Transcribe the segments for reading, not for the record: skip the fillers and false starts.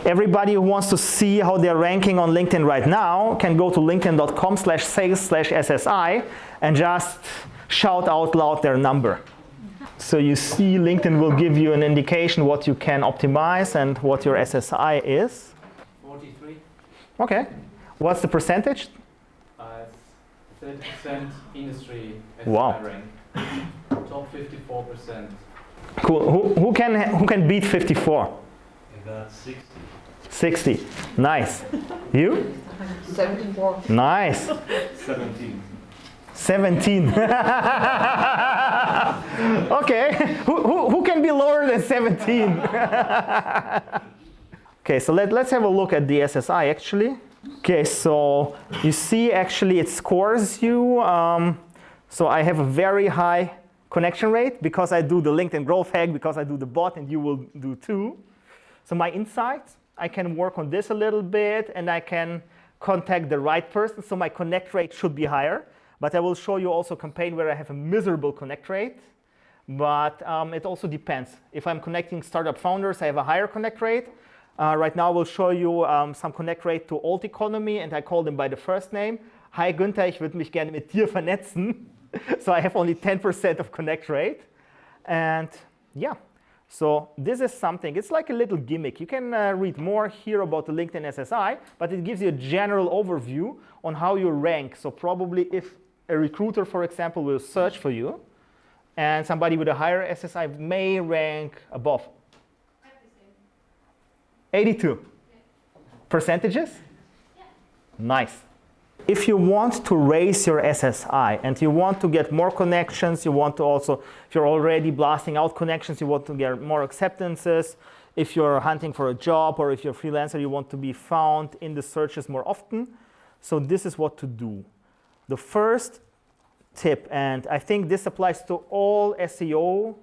Everybody who wants to see how they're ranking on LinkedIn right now can go to linkedin.com/sales/SSI and just shout out loud their number. So you see LinkedIn will give you an indication what you can optimize and what your SSI is. 43. Okay. What's the percentage? 30% industry SSI Wow. rank. Top 54%. Cool. Who can beat 54? I got 60. 60. Nice. You? 74. Nice. 17. 17. Okay. Who can be lower than 17? Okay, so let's have a look at the SSI actually. Okay, so you see actually it scores you. So I have a very high connection rate because I do the LinkedIn growth hack, because I do the bot, and you will do too. So my insights, I can work on this a little bit and I can contact the right person. So my connect rate should be higher. But I will show you also a campaign where I have a miserable connect rate. But it also depends. If I'm connecting startup founders, I have a higher connect rate. Right now I will show you some connect rate to old economy and I call them by the first name. Hi Günther, ich würde mich gerne mit dir vernetzen. So I have only 10% of connect rate. And yeah, so this is something, it's like a little gimmick. You can read more here about the LinkedIn SSI, but it gives you a general overview on how you rank. So probably if a recruiter, for example, will search for you, and somebody with a higher SSI may rank above. 82. Yeah. Percentages? Yeah. Nice. If you want to raise your SSI and you want to get more connections, you want to also, if you're already blasting out connections, you want to get more acceptances, if you're hunting for a job or if you're a freelancer, you want to be found in the searches more often. So this is what to do. The first tip, and I think this applies to all SEO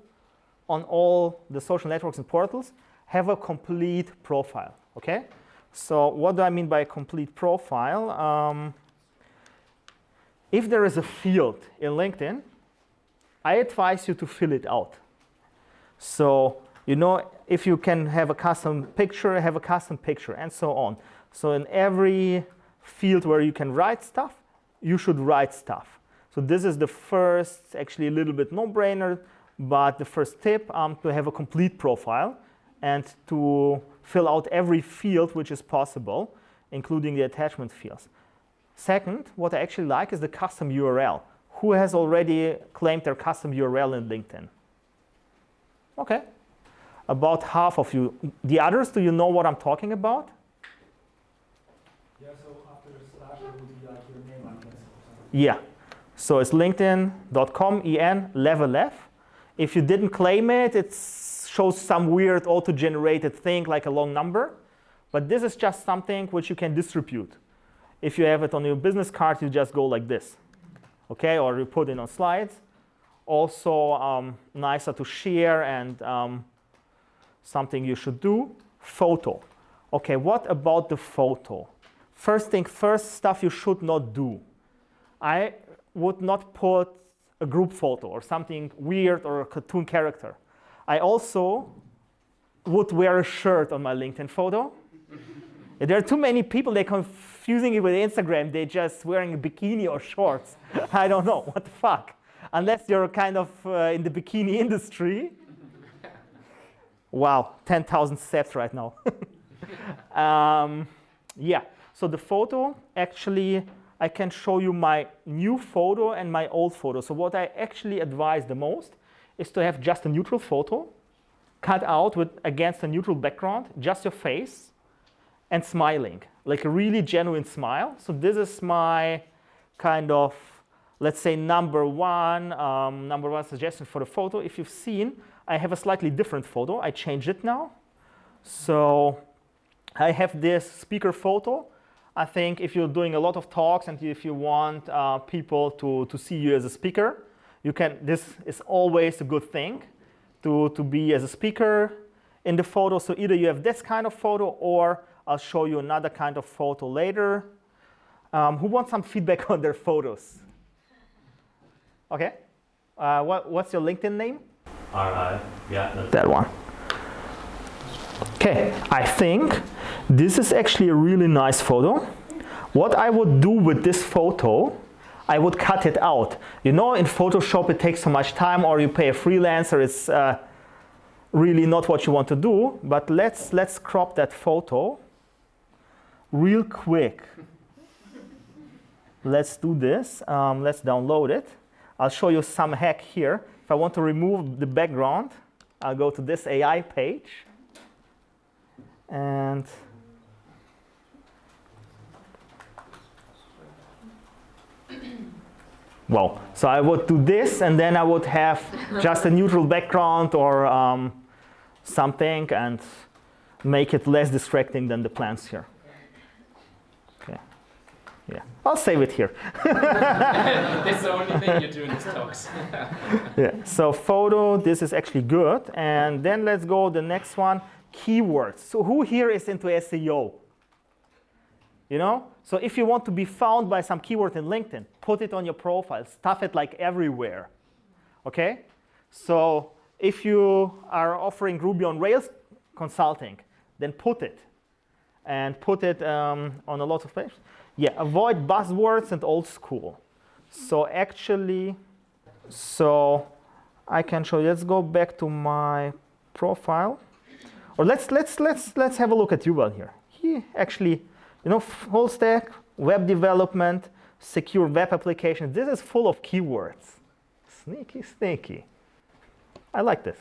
on all the social networks and portals, have a complete profile, okay? So what do I mean by a complete profile? If there is a field in LinkedIn, I advise you to fill it out. So, you know, if you can have a custom picture, have a custom picture, and so on. So in every field where you can write stuff, you should write stuff. So this is the first, actually a little bit no-brainer, but the first tip to have a complete profile and to fill out every field which is possible, including the attachment fields. Second, what I actually like is the custom URL. Who has already claimed their custom URL in LinkedIn? Okay, about half of you. The others, do you know what I'm talking about? Yeah, so after slash it will be like your name, I guess. Yeah, so it's linkedin.com, Levelev. If you didn't claim it, it shows some weird auto-generated thing like a long number. But this is just something which you can distribute. If you have it on your business card, you just go like this, okay? Or you put it on slides. Also nicer to share and something you should do. Photo. Okay, what about the photo? First thing first, stuff you should not do. I would not put a group photo or something weird or a cartoon character. I also would wear a shirt on my LinkedIn photo. There are too many people, they're confusing it with Instagram. They're just wearing a bikini or shorts. I don't know, what the fuck? Unless you're kind of in the bikini industry. Wow, 10,000 steps right now. Yeah, so the photo, actually, I can show you my new photo and my old photo. So what I actually advise the most is to have just a neutral photo, cut out against a neutral background, just your face, and smiling, like a really genuine smile. So this is my kind of, let's say, number one suggestion for the photo. If you've seen, I have a slightly different photo. I changed it now. So I have this speaker photo. I think if you're doing a lot of talks and if you want people to see you as a speaker, you can. This is always a good thing to be as a speaker in the photo. So either you have this kind of photo or I'll show you another kind of photo later. Who wants some feedback on their photos? Okay. What's your LinkedIn name? RI. Yeah. That one. Okay. I think This is actually a really nice photo. What I would do with this photo, I would cut it out. You know, in Photoshop it takes so much time, or you pay a freelancer, it's really not what you want to do. But let's crop that photo real quick. Let's do this. Let's download it. I'll show you some hack here. If I want to remove the background, I'll go to this AI page. And well, so I would do this, and then I would have just a neutral background or something, and make it less distracting than the plants here. Okay. Yeah, I'll save it here. That's the only thing you do in these talks. Yeah. So photo, this is actually good. And then let's go the next one, keywords. So who here is into SEO? You know? So if you want to be found by some keyword in LinkedIn, put it on your profile, stuff it like everywhere. Okay? So if you are offering Ruby on Rails consulting, then put it. And put it on a lot of pages. Yeah, avoid buzzwords and old school. So actually, so I can show you. Let's go back to my profile. Or let's have a look at Yuval here. He actually, you know, full stack, web development, secure web applications. This is full of keywords. Sneaky, sneaky. I like this.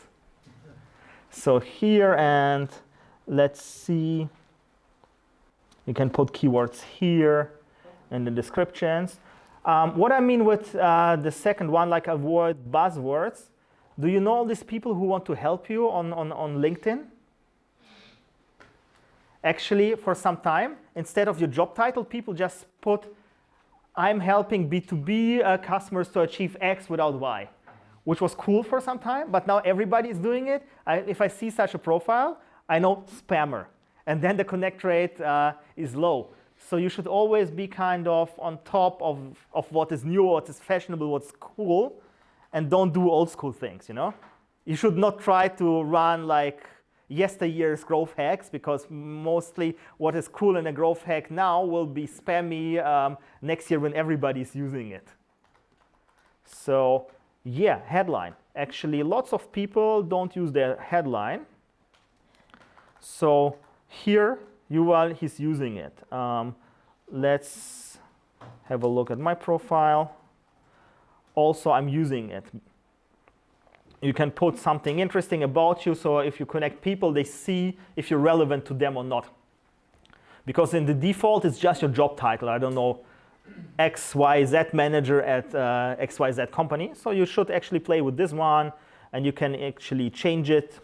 So here, and let's see. You can put keywords here in the descriptions. What I mean with the second one, like avoid buzzwords, do you know all these people who want to help you on LinkedIn? Actually, for some time, instead of your job title, people just put, I'm helping B2B customers to achieve X without Y, which was cool for some time, but now everybody is doing it. If I see such a profile, I know spammer. And then the connect rate is low. So you should always be kind of on top of what is new, what is fashionable, what's cool, and don't do old school things, you know? You should not try to run like yesteryear's growth hacks, because mostly what is cool in a growth hack now will be spammy next year when everybody's using it. So yeah, headline. Actually, lots of people don't use their headline. So here, Yuval, he's using it. Let's have a look at my profile. Also, I'm using it. You can put something interesting about you, so if you connect people, they see if you're relevant to them or not. Because in the default, it's just your job title. I don't know, XYZ manager at XYZ company. So you should actually play with this one, and you can actually change it.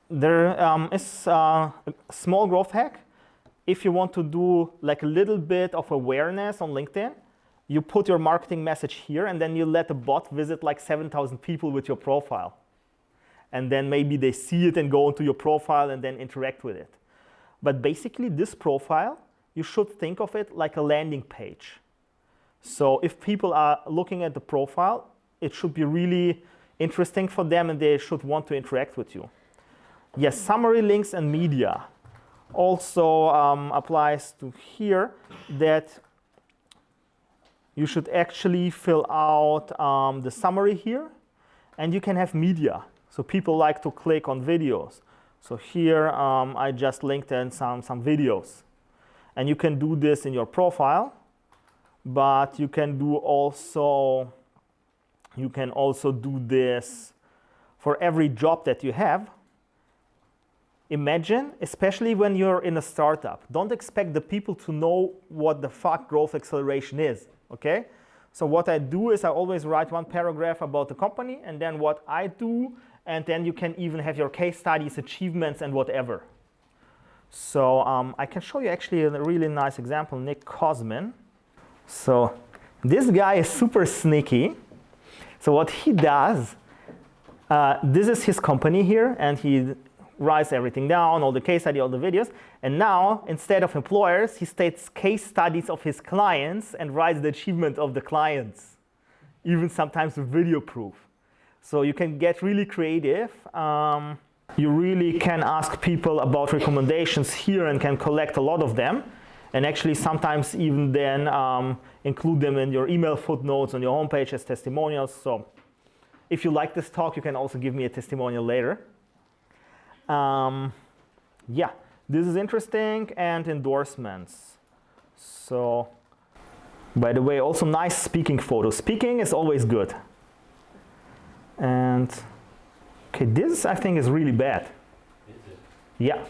There is a small growth hack. If you want to do like a little bit of awareness on LinkedIn, you put your marketing message here, and then you let a bot visit like 7,000 people with your profile. And then maybe they see it and go into your profile and then interact with it. But basically, this profile, you should think of it like a landing page. So if people are looking at the profile, it should be really interesting for them, and they should want to interact with you. Yes, summary links and media also applies to here, that you should actually fill out the summary here, and you can have media. So people like to click on videos. So here I just linked in some videos. And you can do this in your profile, but you can also do this for every job that you have. Imagine, especially when you're in a startup, don't expect the people to know what the fuck growth acceleration is, okay? So what I do is I always write one paragraph about the company, and then what I do, and then you can even have your case studies, achievements, and whatever. So I can show you actually a really nice example, Nick Cosmin. So this guy is super sneaky. So what he does, this is his company here, and he writes everything down, all the case study, all the videos. And now, instead of employers, he states case studies of his clients and writes the achievement of the clients, even sometimes with video proof. So you can get really creative. You really can ask people about recommendations here and can collect a lot of them. And actually sometimes even then include them in your email footnotes on your homepage as testimonials. So if you like this talk, you can also give me a testimonial later. Yeah, this is interesting. And endorsements. So, by the way, also nice speaking photos. Speaking is always good. And, okay, this I think is really bad. Is it? Yeah.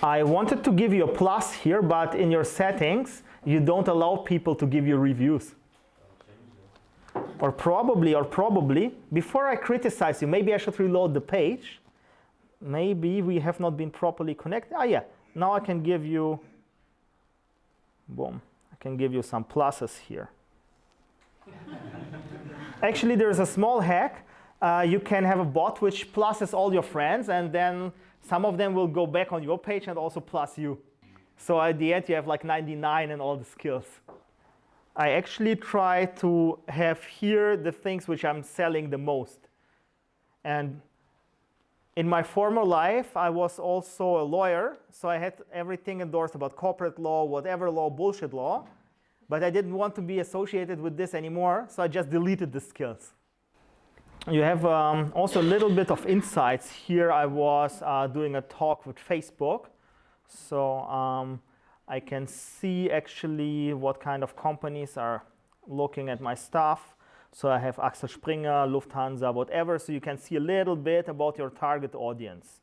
I wanted to give you a plus here, but in your settings, you don't allow people to give you reviews. Or probably, before I criticize you, maybe I should reload the page. Maybe we have not been properly connected. Ah, yeah, now I can give you, boom, I can give you some pluses here. Actually, there's a small hack. You can have a bot which pluses all your friends, and then some of them will go back on your page and also plus you. So at the end, you have like 99 and all the skills. I actually try to have here the things which I'm selling the most. And in my former life, I was also a lawyer, so I had everything endorsed about corporate law, whatever law, bullshit law. But I didn't want to be associated with this anymore, so I just deleted the skills. You have also a little bit of insights. Here I was doing a talk with Facebook. So I can see actually what kind of companies are looking at my stuff. So I have Axel Springer, Lufthansa, whatever. So you can see a little bit about your target audience.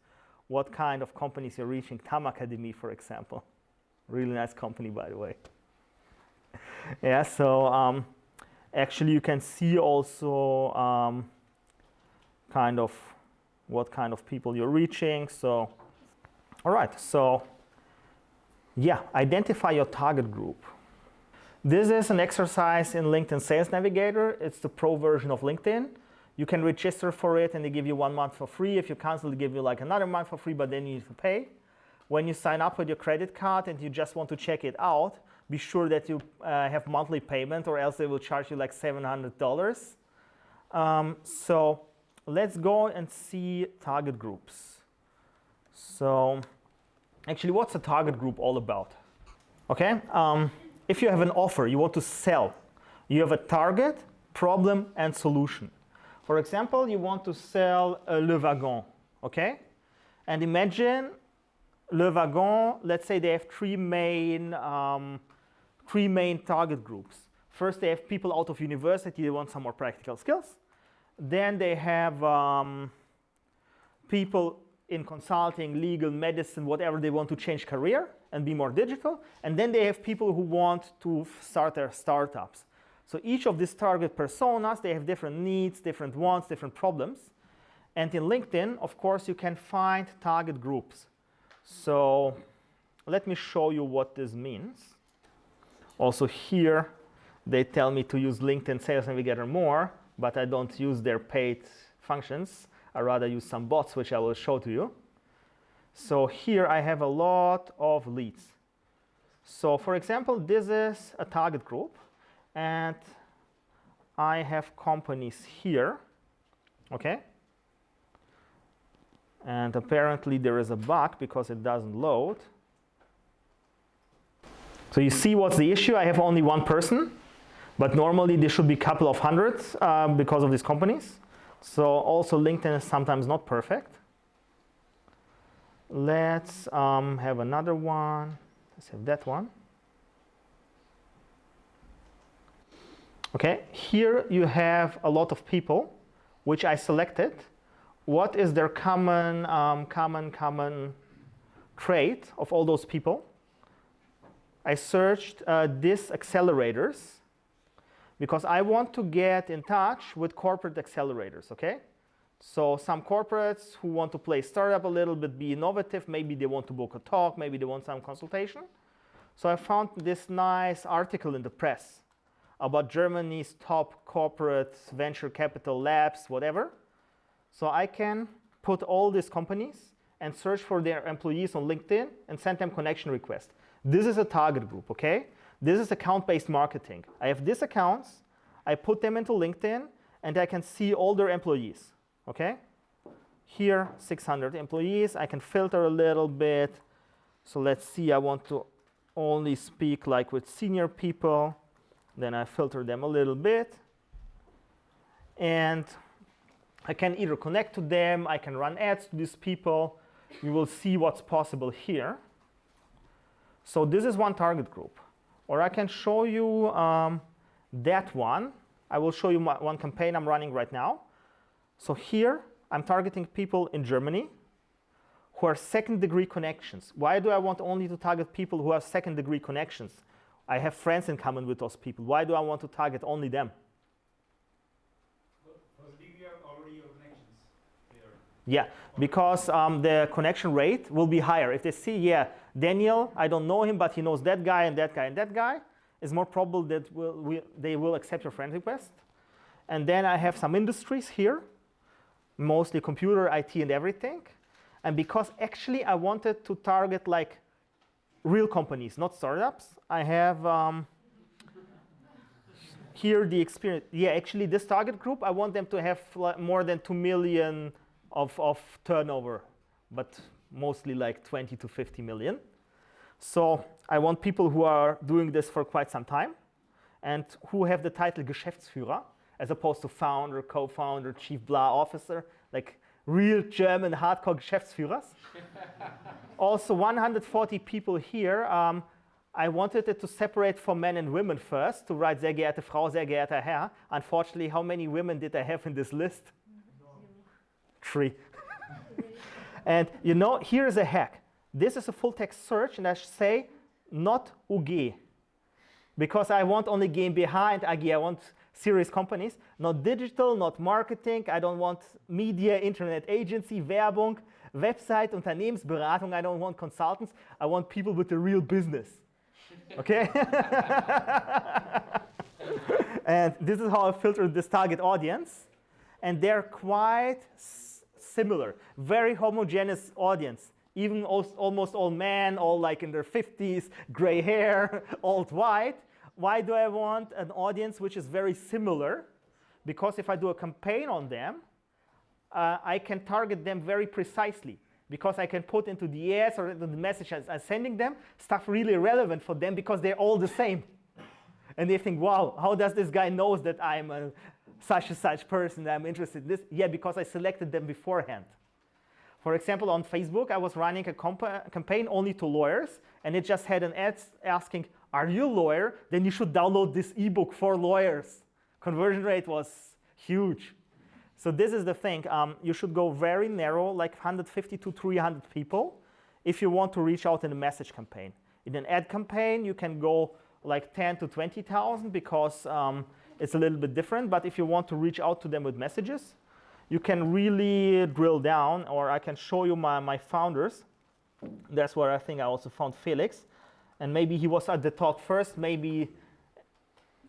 What kind of companies you're reaching. TAM Academy, for example. Really nice company, by the way. Yeah, so actually you can see also kind of what kind of people you're reaching. So, all right, so yeah, identify your target group. This is an exercise in LinkedIn Sales Navigator. It's the pro version of LinkedIn. You can register for it and they give you 1 month for free. If you cancel, they give you like another month for free, but then you need to pay. When you sign up with your credit card and you just want to check it out, be sure that you have monthly payment or else they will charge you like $700. So let's go and see target groups. So actually, what's a target group all about? Okay, if you have an offer, you want to sell, you have a target, problem, and solution. For example, you want to sell a Le Wagon, okay? And imagine Le Wagon, let's say they have three main target groups. First, they have people out of university, they want some more practical skills. Then they have people in consulting, legal, medicine, whatever, they want to change career and be more digital. And then they have people who want to start their startups. So each of these target personas, they have different needs, different wants, different problems. And in LinkedIn, of course, you can find target groups. So let me show you what this means. Also here, they tell me to use LinkedIn Sales Navigator more, but I don't use their paid functions. I rather use some bots, which I will show to you. So here I have a lot of leads. So for example, this is a target group, and I have companies here, okay? And apparently there is a bug because it doesn't load. So you see what's the issue? I have only one person, but normally there should be a couple of hundreds because of these companies. So also LinkedIn is sometimes not perfect. Let's have another one. Let's have that one. Okay, here you have a lot of people, which I selected. What is their common trait of all those people? I searched these accelerators because I want to get in touch with corporate accelerators, okay? So some corporates who want to play startup a little bit, be innovative, maybe they want to book a talk, maybe they want some consultation. So I found this nice article in the press about Germany's top corporate venture capital labs, whatever. So I can put all these companies and search for their employees on LinkedIn and send them connection requests. This is a target group, okay? This is account-based marketing. I have these accounts, I put them into LinkedIn, and I can see all their employees, okay? Here, 600 employees. I can filter a little bit. So let's see, I want to only speak like with senior people. Then I filter them a little bit. And I can either connect to them, I can run ads to these people. You will see what's possible here. So this is one target group. Or I can show you that one. I will show you one campaign I'm running right now. So here, I'm targeting people in Germany who are second-degree connections. Why do I want only to target people who have second-degree connections? I have friends in common with those people. Why do I want to target only them? Because you have already your connections there. Yeah, because the connection rate will be higher. If they see, yeah, Daniel, I don't know him, but he knows that guy and that guy and that guy, it's more probable that they will accept your friend request. And then I have some industries here, mostly computer, IT, and everything. And because actually I wanted to target like real companies, not startups, I have here the experience. Yeah, actually this target group, I want them to have more than 2 million of turnover, but mostly like 20 to 50 million. So I want people who are doing this for quite some time and who have the title Geschäftsführer, as opposed to founder, co-founder, chief blah officer, like real German hardcore Geschäftsführers. Also 140 people here. I wanted it to separate for men and women first, to write sehr geehrte Frau, sehr geehrter Herr. Unfortunately, how many women did I have in this list? 3. And you know, here is a hack. This is a full text search, and I say not UG. Because I want only GmbH and AG. I want serious companies. Not digital, not marketing. I don't want media, internet agency, Werbung, website, Unternehmensberatung. I don't want consultants. I want people with a real business. Okay? And this is how I filtered this target audience. And they're quite similar. Very homogeneous audience. Even almost all men, all like in their 50s, gray hair, old white. Why do I want an audience which is very similar? Because if I do a campaign on them, I can target them very precisely. Because I can put into the ads or into the message I'm sending them stuff really relevant for them because they're all the same. And they think, wow, how does this guy knows that I'm a such and such person, that I'm interested in this? Yeah, because I selected them beforehand. For example, on Facebook, I was running a campaign only to lawyers, and it just had an ad asking, are you a lawyer? Then you should download this ebook for lawyers. Conversion rate was huge. So this is the thing. You should go very narrow, like 150 to 300 people, if you want to reach out in a message campaign. In an ad campaign, you can go like 10 to 20,000 because it's a little bit different. But if you want to reach out to them with messages, you can really drill down, or I can show you my founders. That's where I think I also found Felix. And maybe he was at the talk first. Maybe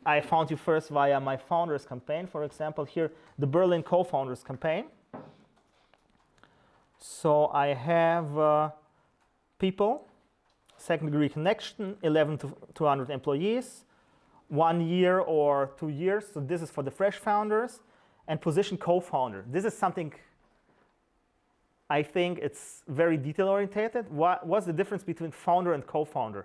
I found you first via my founders campaign. For example, here, the Berlin co-founders campaign. So I have people, second degree connection, 11 to 200 employees, 1 year or 2 years. So this is for the fresh founders. And position co-founder. This is something I think it's very detail oriented. What's the difference between founder and co-founder?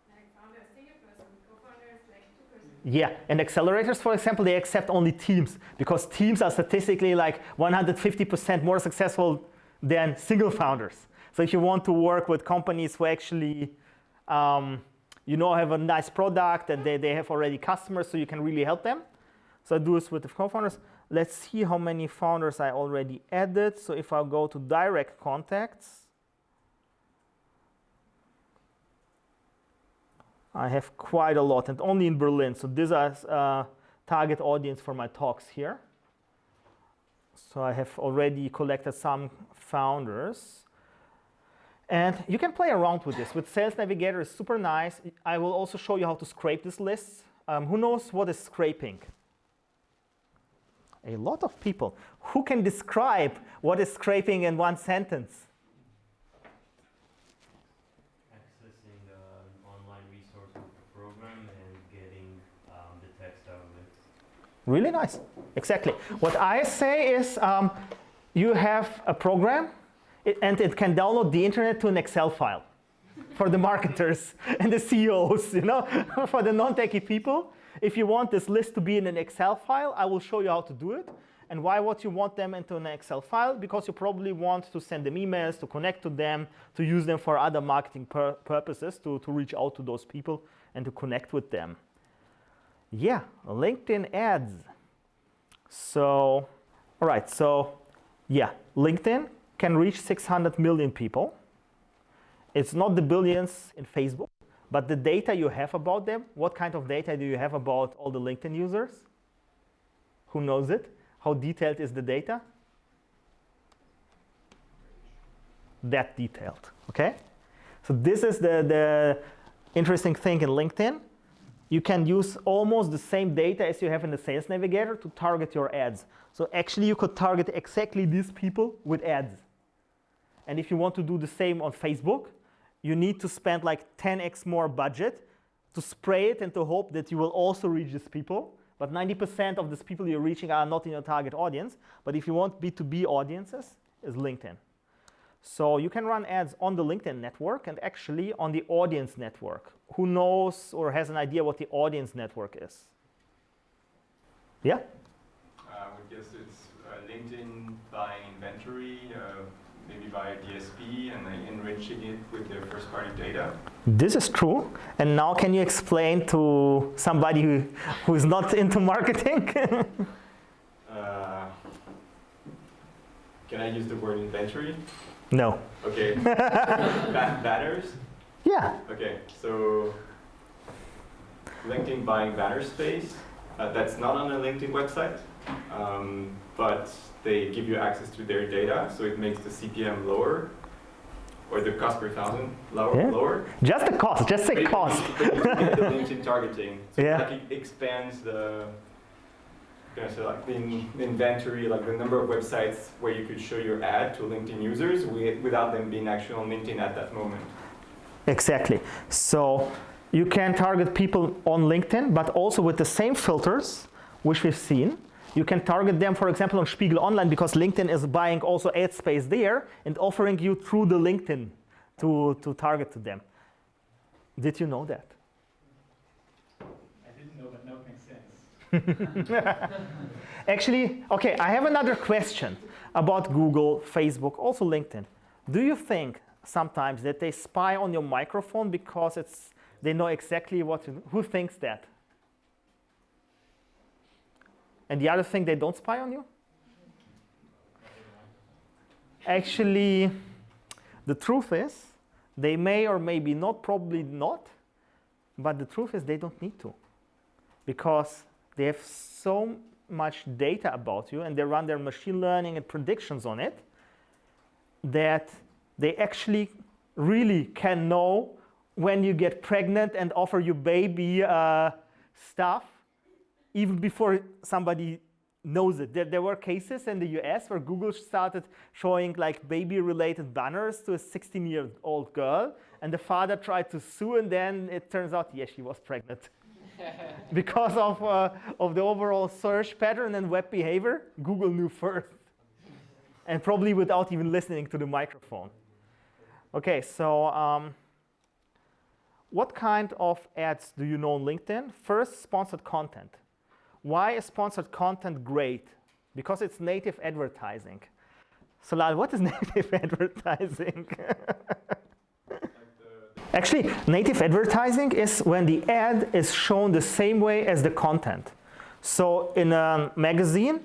Like founder is single person, co-founder is like 2 person. Yeah, and accelerators, for example, they accept only teams because teams are statistically like 150% more successful than single founders. So if you want to work with companies who actually have a nice product and they have already customers, so you can really help them. So I do this with the co-founders. Let's see how many founders I already added. So if I go to direct contacts, I have quite a lot, and only in Berlin. So this is target audience for my talks here. So I have already collected some founders. And you can play around with this. With Sales Navigator, it's super nice. I will also show you how to scrape this list. Who knows what is scraping? A lot of people. Who can describe what is scraping in one sentence? Accessing an online resource with the program and getting the text out of it. Really nice. Exactly. What I say is you have a program and it can download the internet to an Excel file for the marketers and the CEOs, you know, for the non-techie people. If you want this list to be in an Excel file, I will show you how to do it. And why would you want them into an Excel file? Because you probably want to send them emails, to connect to them, to use them for other marketing purposes, to reach out to those people and to connect with them. Yeah, LinkedIn ads. So, all right, so yeah, LinkedIn can reach 600 million people. It's not the billions in Facebook, but the data you have about them. What kind of data do you have about all the LinkedIn users? Who knows it? How detailed is the data? That detailed, okay? So this is the interesting thing in LinkedIn. You can use almost the same data as you have in the Sales Navigator to target your ads. So actually you could target exactly these people with ads. And if you want to do the same on Facebook, you need to spend like 10x more budget to spray it and to hope that you will also reach these people. But 90% of these people you're reaching are not in your target audience. But if you want B2B audiences, is LinkedIn. So you can run ads on the LinkedIn network and actually on the audience network. Who knows or has an idea what the audience network is? Yeah? I would guess it's LinkedIn buying inventory, maybe by a DSP, and then enriching it with their first-party data. This is true. And now can you explain to somebody who is not into marketing? Can I use the word inventory? No. Okay. Banners? Yeah. Okay, so LinkedIn buying banner space. That's not on the LinkedIn website, but they give you access to their data, so it makes the CPM lower, or the cost per thousand lower. Just the cost, just say cost. But you get the LinkedIn targeting, so Yeah. like it expands the, like the inventory, like the number of websites where you could show your ad to LinkedIn users without them being actually on LinkedIn at that moment. Exactly. So you can target people on LinkedIn, but also with the same filters, which we've seen. You can target them, for example, on Spiegel Online, because LinkedIn is buying also ad space there and offering you through the LinkedIn to target to them. Did you know that? I didn't know, but now it makes sense. Actually, okay, I have another question about Google, Facebook, also LinkedIn. Do you think sometimes that they spy on your microphone because they know exactly what to do? Who thinks that? And the other thing, they don't spy on you? Actually, the truth is, they may or maybe not, probably not, but the truth is they don't need to. Because they have so much data about you and they run their machine learning and predictions on it that they actually really can know when you get pregnant and offer you baby stuff even before somebody knows it. There were cases in the US where Google started showing like baby-related banners to a 16-year-old girl, and the father tried to sue, and then it turns out, yes, she was pregnant. Because of the overall search pattern and web behavior, Google knew first, and probably without even listening to the microphone. Okay, so what kind of ads do you know on LinkedIn? First, sponsored content. Why is sponsored content great? Because it's native advertising. Salal, what is native advertising? Actually, native advertising is when the ad is shown the same way as the content. So in a magazine,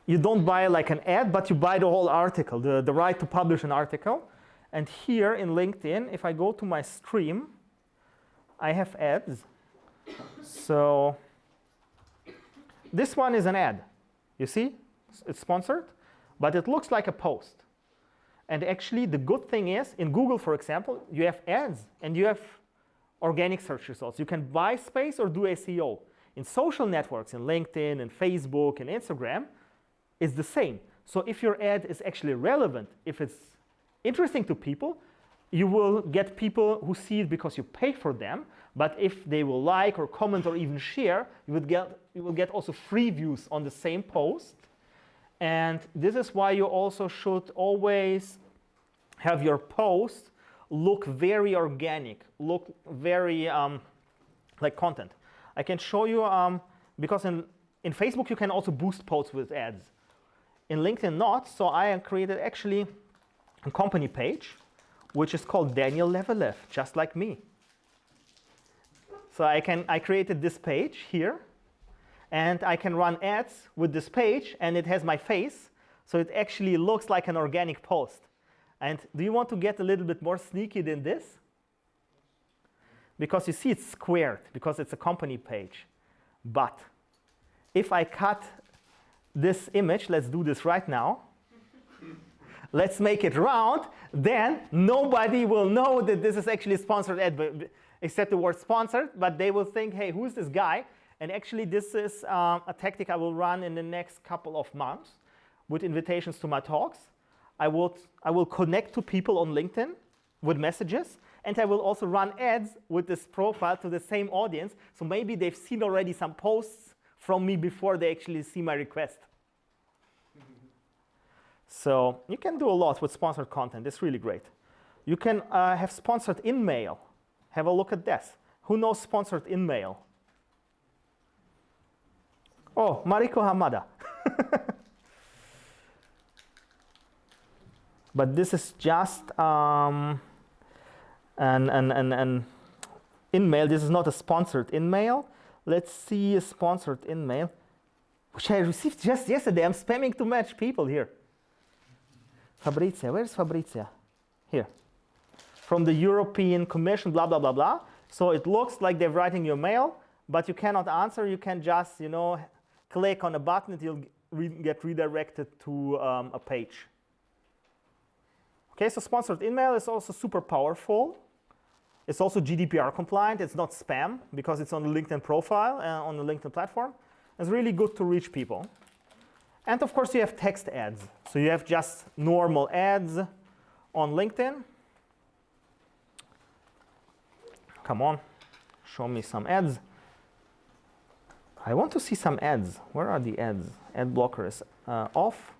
you don't buy like an ad, but you buy the whole article, the right to publish an article. And here in LinkedIn, if I go to my stream, I have ads. So this one is an ad. You see? It's sponsored, but it looks like a post. And actually, the good thing is, in Google, for example, you have ads and you have organic search results. You can buy space or do SEO. In social networks, in LinkedIn and Facebook and Instagram, it's the same. So if your ad is actually relevant, if it's interesting to people, you will get people who see it because you pay for them, But if they will like or comment or even share, you will get also free views on the same post. And this is why you also should always have your post look very organic, look very like content. I can show you, because in Facebook you can also boost posts with ads. In LinkedIn not, so I created actually a company page, which is called Daniel Levelev, just like me. So I created this page here, and I can run ads with this page, and it has my face, so it actually looks like an organic post. And do you want to get a little bit more sneaky than this? Because you see it's squared, because it's a company page. But if I cut this image, let's do this right now. Let's make it round, then nobody will know that this is actually a sponsored ad, except the word sponsored, but they will think, hey, who's this guy? And actually this is a tactic I will run in the next couple of months with invitations to my talks. I will connect to people on LinkedIn with messages, and I will also run ads with this profile to the same audience, so maybe they've seen already some posts from me before they actually see my request. So you can do a lot with sponsored content. It's really great. You can have sponsored in-mail. Have a look at this. Who knows sponsored in-mail? Oh, Mariko Hamada. But this is just an in-mail. This is not a sponsored in-mail. Let's see a sponsored in-mail, which I received just yesterday. I'm spamming to match people here. Fabrizia, where's Fabrizia? Here. From the European Commission, blah, blah, blah, blah. So it looks like they're writing your mail, but you cannot answer. You can just, click on a button, and you'll get redirected to a page. Okay, so sponsored email is also super powerful. It's also GDPR compliant. It's not spam because it's on the LinkedIn profile, on the LinkedIn platform. It's really good to reach people. And of course, you have text ads. So you have just normal ads on LinkedIn. Come on, show me some ads. I want to see some ads. Where are the ads? Ad blocker is off.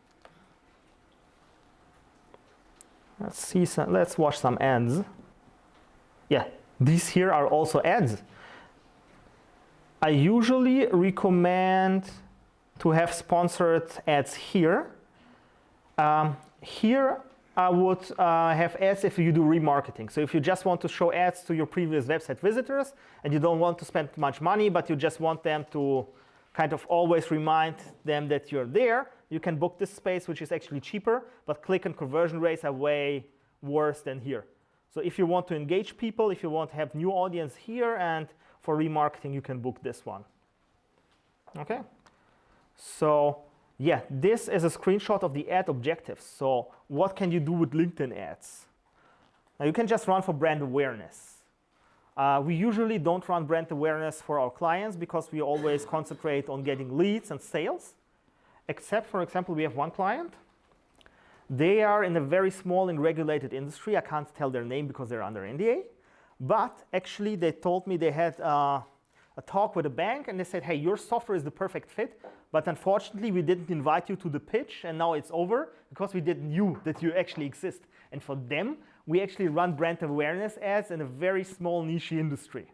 Let's watch some ads. Yeah, these here are also ads. I usually recommend to have sponsored ads here. Here I would have ads if you do remarketing. So if you just want to show ads to your previous website visitors and you don't want to spend much money, but you just want them to kind of always remind them that you're there, you can book this space, which is actually cheaper, but click and conversion rates are way worse than here. So if you want to engage people, if you want to have new audience here, and for remarketing, you can book this one. Okay? So yeah, this is a screenshot of the ad objectives. So what can you do with LinkedIn ads? Now you can just run for brand awareness. We usually don't run brand awareness for our clients because we always concentrate on getting leads and sales. Except, for example, we have one client. They are in a very small and regulated industry. I can't tell their name because they're under NDA. But actually, they told me they had a talk with a bank, and they said, hey, your software is the perfect fit, but unfortunately, we didn't invite you to the pitch, and now it's over because we didn't know that you actually exist. And for them, we actually run brand awareness ads in a very small niche industry.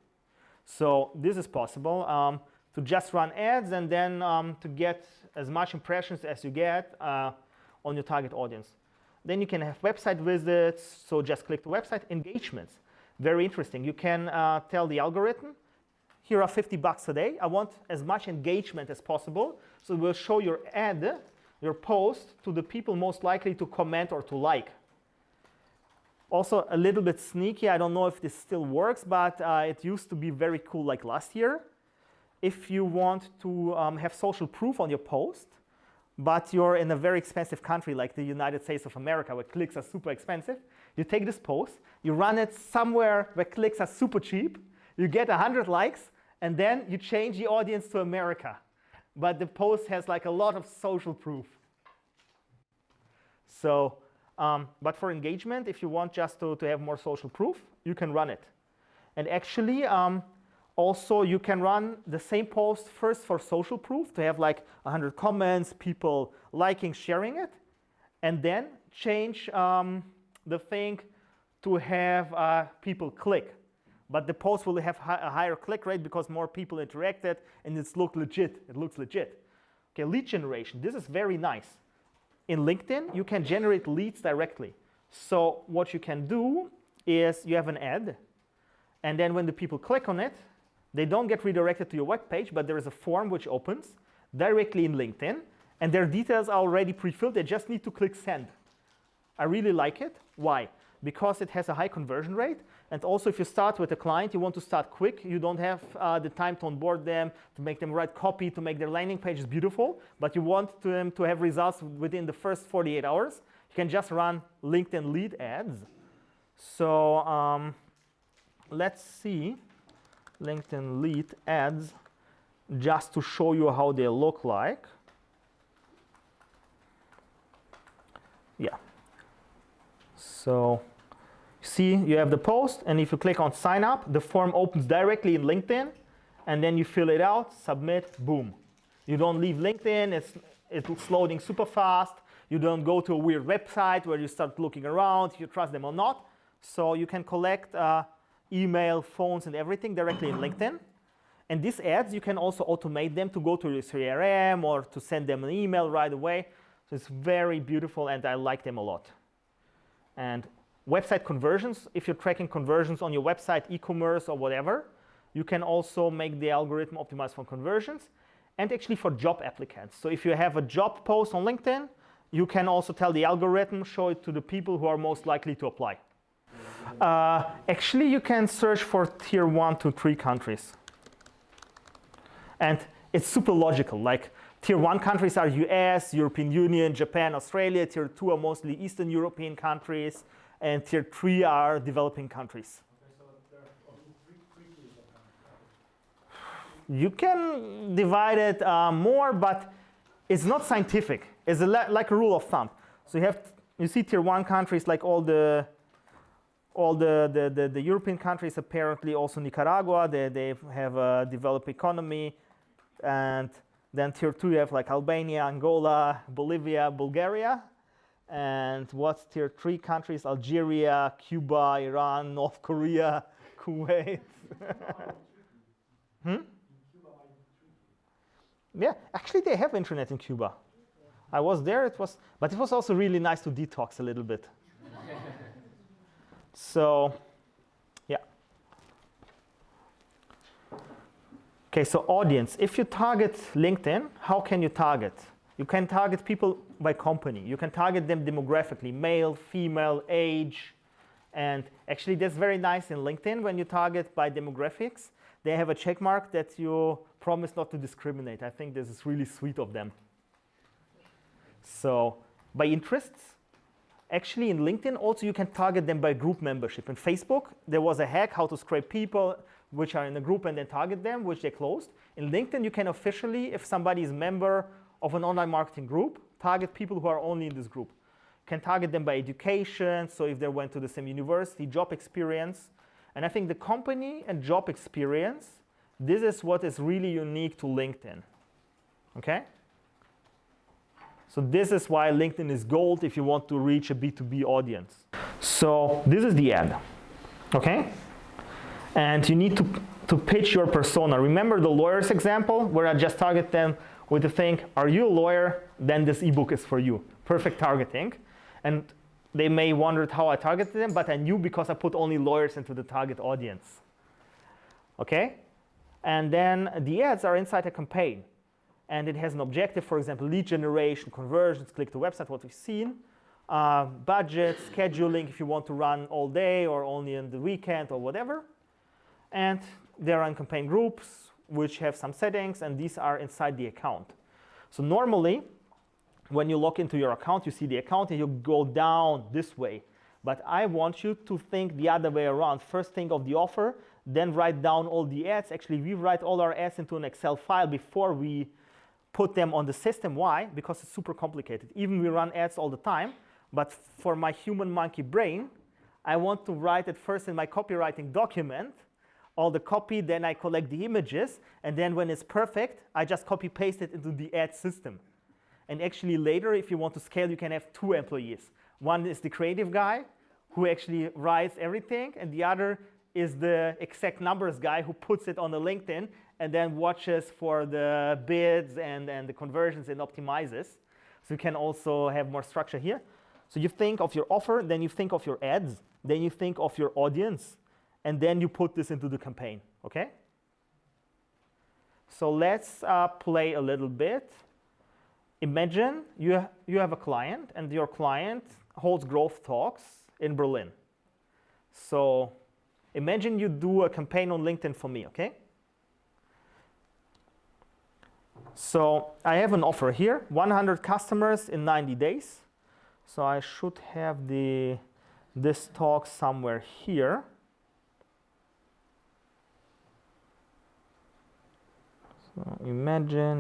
So this is possible, to just run ads and then to get as much impressions as you get on your target audience. Then you can have website visits, so just click the website. Engagements, very interesting. You can tell the algorithm, here are $50 a day. I want as much engagement as possible. So we'll show your ad, your post, to the people most likely to comment or to like. Also a little bit sneaky. I don't know if this still works, but it used to be very cool like last year. If you want to have social proof on your post, but you're in a very expensive country like the United States of America where clicks are super expensive, you take this post, you run it somewhere where clicks are super cheap, you get 100 likes, and then you change the audience to America. But the post has like a lot of social proof. So, but for engagement, if you want just to have more social proof, you can run it. And actually, also you can run the same post first for social proof to have like 100 comments, people liking, sharing it, and then change the thing to have people click. But the post will have a higher click rate because more people interacted and it looks legit. Okay, lead generation. This is very nice. In LinkedIn, you can generate leads directly. So what you can do is you have an ad, and then when the people click on it, they don't get redirected to your web page, but there is a form which opens directly in LinkedIn, and their details are already pre-filled. They just need to click send. I really like it. Why? Because it has a high conversion rate, and also if you start with a client, you want to start quick. You don't have the time to onboard them, to make them write copy, to make their landing pages beautiful, but you want them to have results within the first 48 hours. You can just run LinkedIn lead ads. So let's see LinkedIn lead ads just to show you how they look like. Yeah. So see, you have the post, and if you click on sign up, the form opens directly in LinkedIn, and then you fill it out, submit, boom. You don't leave LinkedIn, it's loading super fast. You don't go to a weird website where you start looking around if you trust them or not. So you can collect email, phones, and everything directly in LinkedIn. And these ads, you can also automate them to go to your CRM or to send them an email right away. So it's very beautiful, and I like them a lot. And website conversions, if you're tracking conversions on your website, e-commerce or whatever, you can also make the algorithm optimize for conversions and actually for job applicants. So if you have a job post on LinkedIn, you can also tell the algorithm, show it to the people who are most likely to apply. Actually, you can search for tier 1 to 3 countries. And it's super logical. Like tier 1 countries are US, European Union, Japan, Australia. Tier 2 are mostly Eastern European countries. And tier 3 are developing countries. Okay, so there are three tiers of countries. You can divide it more, but it's not scientific. It's like a rule of thumb. So you see tier 1 countries like all the European countries, apparently also Nicaragua, they have a developed economy. And then tier 2 you have like Albania, Angola, Bolivia, Bulgaria. And what's tier 3 countries? Algeria, Cuba, Iran, North Korea, Kuwait. Yeah, actually they have internet in Cuba. I was there, but it was also really nice to detox a little bit. So, yeah. Okay, so audience. If you target LinkedIn, how can you target? You can target people by company. You can target them demographically, male, female, age. And actually that's very nice in LinkedIn when you target by demographics. They have a check mark that you promise not to discriminate. I think this is really sweet of them. So by interests, actually in LinkedIn also you can target them by group membership. In Facebook, there was a hack how to scrape people which are in a group and then target them, which they closed. In LinkedIn, you can officially, if somebody is a member of an online marketing group, target people who are only in this group. You can target them by education, so if they went to the same university, job experience. And I think the company and job experience, this is what is really unique to LinkedIn. Okay? So this is why LinkedIn is gold if you want to reach a B2B audience. So this is the ad. Okay? And you need to pitch your persona. Remember the lawyer's example where I just target them with the thing, are you a lawyer? Then this ebook is for you. Perfect targeting. And they may wondered how I targeted them, but I knew because I put only lawyers into the target audience. Okay? And then the ads are inside a campaign. And it has an objective, for example, lead generation, conversions, click to website, what we've seen, budget, scheduling if you want to run all day or only on the weekend or whatever. And there are campaign groups which have some settings, and these are inside the account. So normally, when you log into your account, you see the account and you go down this way. But I want you to think the other way around. First think of the offer, then write down all the ads. Actually, we write all our ads into an Excel file before we put them on the system. Why? Because it's super complicated. Even we run ads all the time, but for my human monkey brain, I want to write it first in my copywriting document all the copy, then I collect the images, and then when it's perfect, I just copy paste it into the ad system. And actually later, if you want to scale, you can have 2 employees. One is the creative guy who actually writes everything, and the other is the exact numbers guy who puts it on the LinkedIn and then watches for the bids and the conversions and optimizes. So you can also have more structure here. So you think of your offer, then you think of your ads, then you think of your audience, and then you put this into the campaign, okay? So let's play a little bit. Imagine you have a client, and your client holds growth talks in Berlin. So imagine you do a campaign on LinkedIn for me, okay? So I have an offer here, 100 customers in 90 days. So I should have this talk somewhere here. So imagine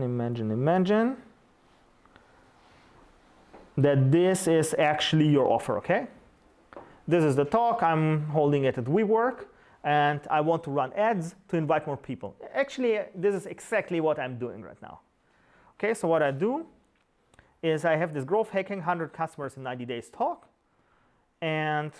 that this is actually your offer, okay? This is the talk, I'm holding it at WeWork, and I want to run ads to invite more people. Actually, this is exactly what I'm doing right now. Okay, so what I do is I have this growth hacking 100 customers in 90 days talk, and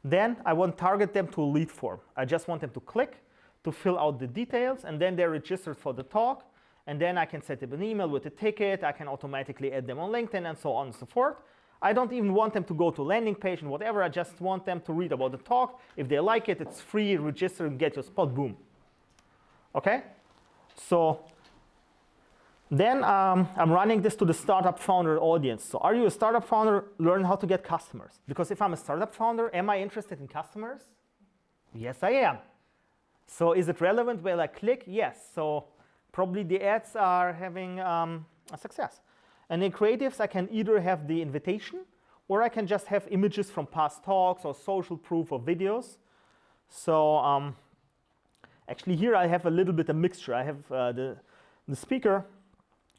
then I want to target them to a lead form. I just want them to click to fill out the details, and then they're registered for the talk, and then I can set up an email with a ticket, I can automatically add them on LinkedIn, and so on and so forth. I don't even want them to go to a landing page and whatever, I just want them to read about the talk. If they like it, it's free, register and get your spot, boom. Okay? So then I'm running this to the startup founder audience. So are you a startup founder? Learn how to get customers. Because if I'm a startup founder, am I interested in customers? Yes, I am. So is it relevant where I click? Yes. So probably the ads are having a success. And in creatives, I can either have the invitation, or I can just have images from past talks or social proof or videos. So actually here I have a little bit of mixture. I have the speaker,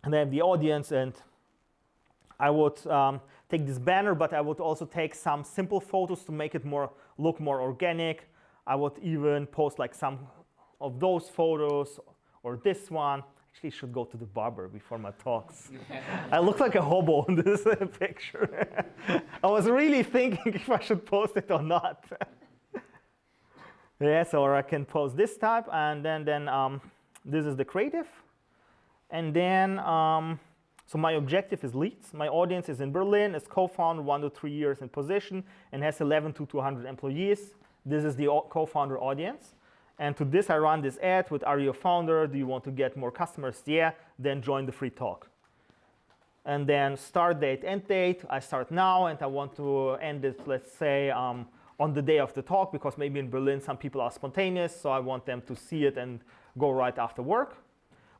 and I have the audience, and I would take this banner, but I would also take some simple photos to make it look more organic. I would even post like some of those photos or this one. Actually, should go to the barber before my talks. I look like a hobo in this picture. I was really thinking if I should post it or not. Yes, or I can post this type, and then this is the creative. And then, so my objective is leads. My audience is in Berlin, is co-founder, 1 to 3 years in position, and has 11 to 200 employees. This is the co-founder audience. And to this, I run this ad with, are you a founder? Do you want to get more customers? Yeah, then join the free talk. And then start date, end date. I start now, and I want to end it, let's say, on the day of the talk, because maybe in Berlin, some people are spontaneous, so I want them to see it and go right after work.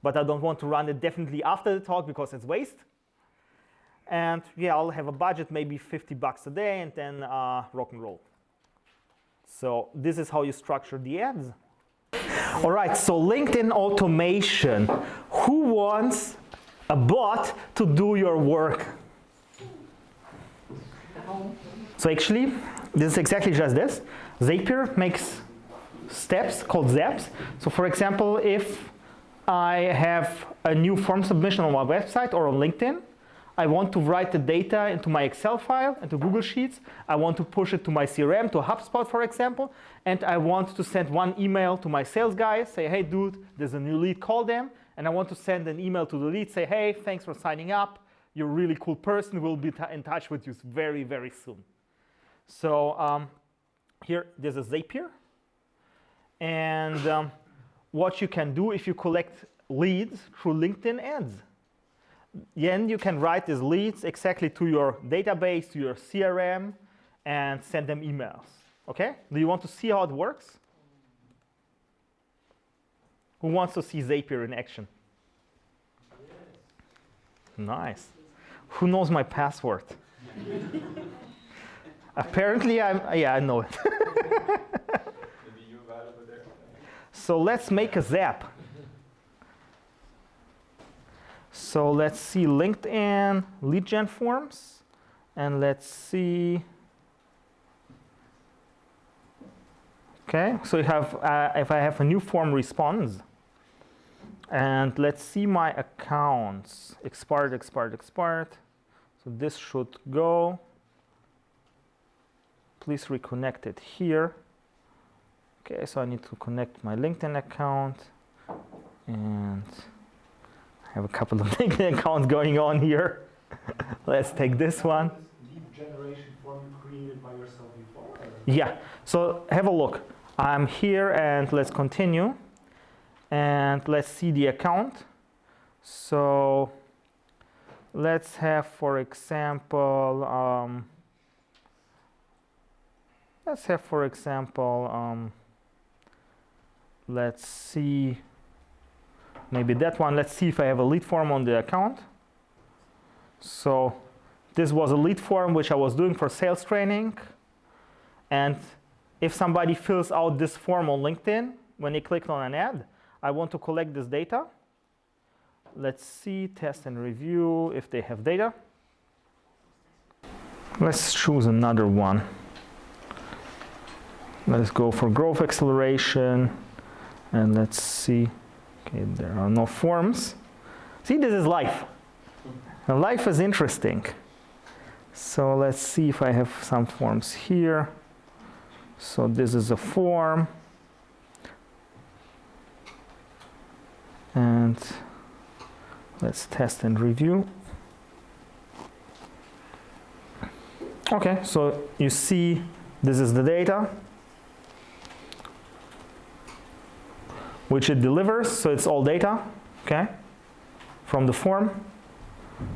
But I don't want to run it definitely after the talk, because it's waste. And yeah, I'll have a budget, maybe $50 a day, and then rock and roll. So this is how you structure the ads. All right, so LinkedIn automation. Who wants a bot to do your work? So actually, this is exactly just this. Zapier makes steps called zaps. So for example, if I have a new form submission on my website or on LinkedIn, I want to write the data into my Excel file, into Google Sheets. I want to push it to my CRM, to HubSpot, for example. And I want to send one email to my sales guys, say, hey, dude, there's a new lead, call them. And I want to send an email to the lead, say, hey, thanks for signing up. You're a really cool person. We'll be in touch with you very, very soon. So here, there's a Zapier. And what you can do if you collect leads through LinkedIn ads. Then you can write these leads exactly to your database, to your CRM, and send them emails. Okay? Do you want to see how it works? Who wants to see Zapier in action? Yes. Nice. Who knows my password? Apparently, I know it. Maybe you got over there. So let's make a zap. So let's see LinkedIn lead gen forms, and let's see. Okay, so you have, if I have a new form response, and let's see my accounts, expired, expired, expired. So this should go. Please reconnect it here. Okay, so I need to connect my LinkedIn account, and I have a couple of LinkedIn accounts going on here. Let's take this one. Lead generation form you created by yourself before? Or? Yeah, so have a look. I'm here and let's continue. And let's see the account. So let's have, for example, let's see, maybe that one. Let's see if I have a lead form on the account. So this was a lead form which I was doing for sales training. And if somebody fills out this form on LinkedIn, when they clicked on an ad, I want to collect this data. Let's see, test and review if they have data. Let's choose another one. Let's go for growth acceleration. And let's see. Okay, there are no forms. See, this is life. And life is interesting. So let's see if I have some forms here. So this is a form. And let's test and review. Okay, so you see this is the data which it delivers. So it's all data, okay, from the form.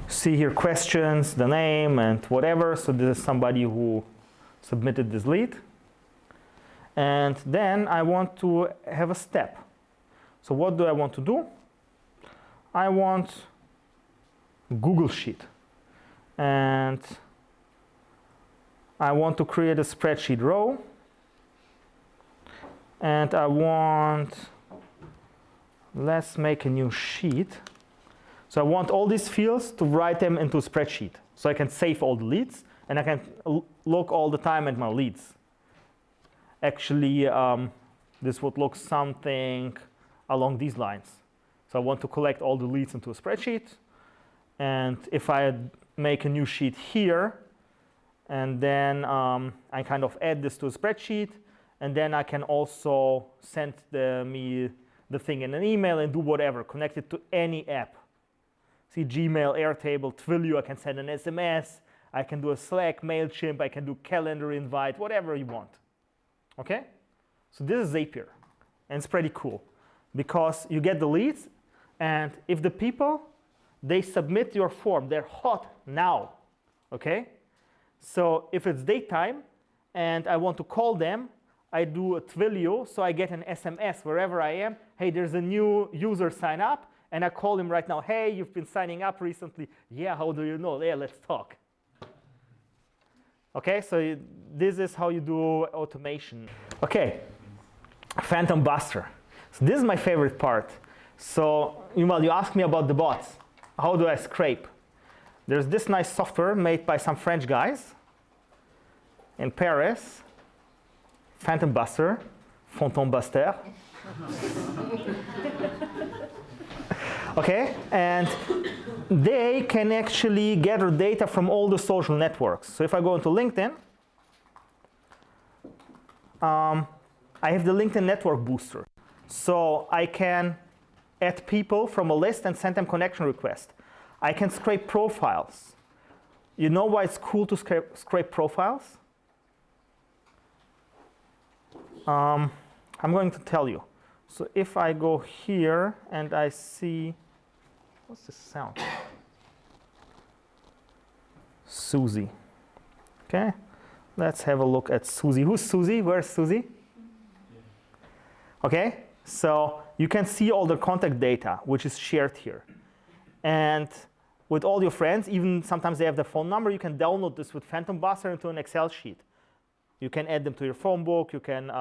See here questions, the name, and whatever. So this is somebody who submitted this lead. And then I want to have a step. So what do I want to do? I want Google Sheet. And I want to create a spreadsheet row. And I want, let's make a new sheet. So I want all these fields to write them into a spreadsheet. So I can save all the leads, and I can look all the time at my leads. Actually, this would look something along these lines. So I want to collect all the leads into a spreadsheet. And if I make a new sheet here, and then I kind of add this to a spreadsheet, and then I can also send me the thing in an email and do whatever, connect it to any app. See, Gmail, Airtable, Twilio, I can send an SMS, I can do a Slack, MailChimp, I can do calendar invite, whatever you want. Okay? So this is Zapier, and it's pretty cool because you get the leads, and if the people, they submit your form, they're hot now, okay? So if it's daytime and I want to call them, I do a Twilio, so I get an SMS wherever I am. Hey, there's a new user sign up, and I call him right now. Hey, you've been signing up recently. Yeah, how do you know? Yeah, let's talk. Okay, so this is how you do automation. Okay, Phantom Buster. So this is my favorite part. So you asked me about the bots. How do I scrape? There's this nice software made by some French guys in Paris. Phantom Buster, Phantom Buster. Okay, and they can actually gather data from all the social networks. So if I go into LinkedIn, I have the LinkedIn Network Booster. So I can add people from a list and send them connection requests. I can scrape profiles. You know why it's cool to scrape profiles? I'm going to tell you. So if I go here and I see, what's this sound? Susie. Okay, let's have a look at Susie. Who's Susie? Where's Susie? Okay, so you can see all the contact data, which is shared here. And with all your friends, even sometimes they have the phone number, you can download this with Phantom Buster into an Excel sheet. You can add them to your phone book, you can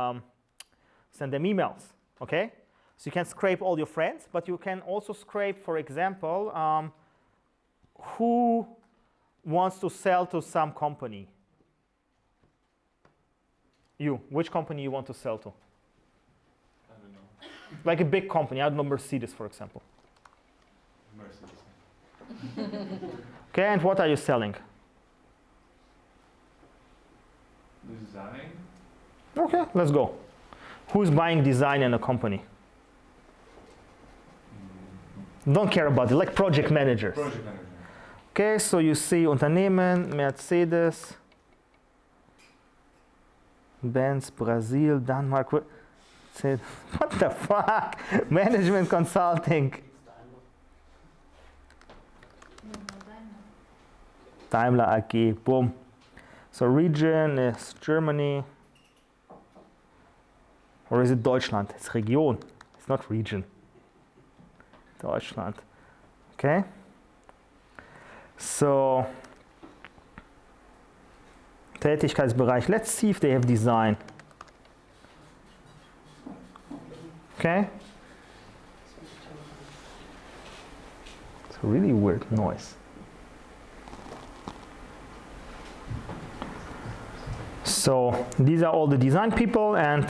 send them emails, okay? So you can scrape all your friends, but you can also scrape, for example, who wants to sell to some company? You, which company you want to sell to? Like a big company, I don't know, Mercedes, for example. Mercedes. Okay, and what are you selling? Design. Okay, let's go. Who's buying design in a company? Don't care about it, like project managers. Project manager. Okay, so you see Unternehmen, Mercedes, Benz, Brazil, Denmark. What the fuck? Management consulting. Daimler AG, boom. So region is Germany. Or is it Deutschland? It's Region. It's not region. Deutschland. Okay. So, Tätigkeitsbereich. Let's see if they have design. Okay. It's a really weird noise. So, these are all the design people, and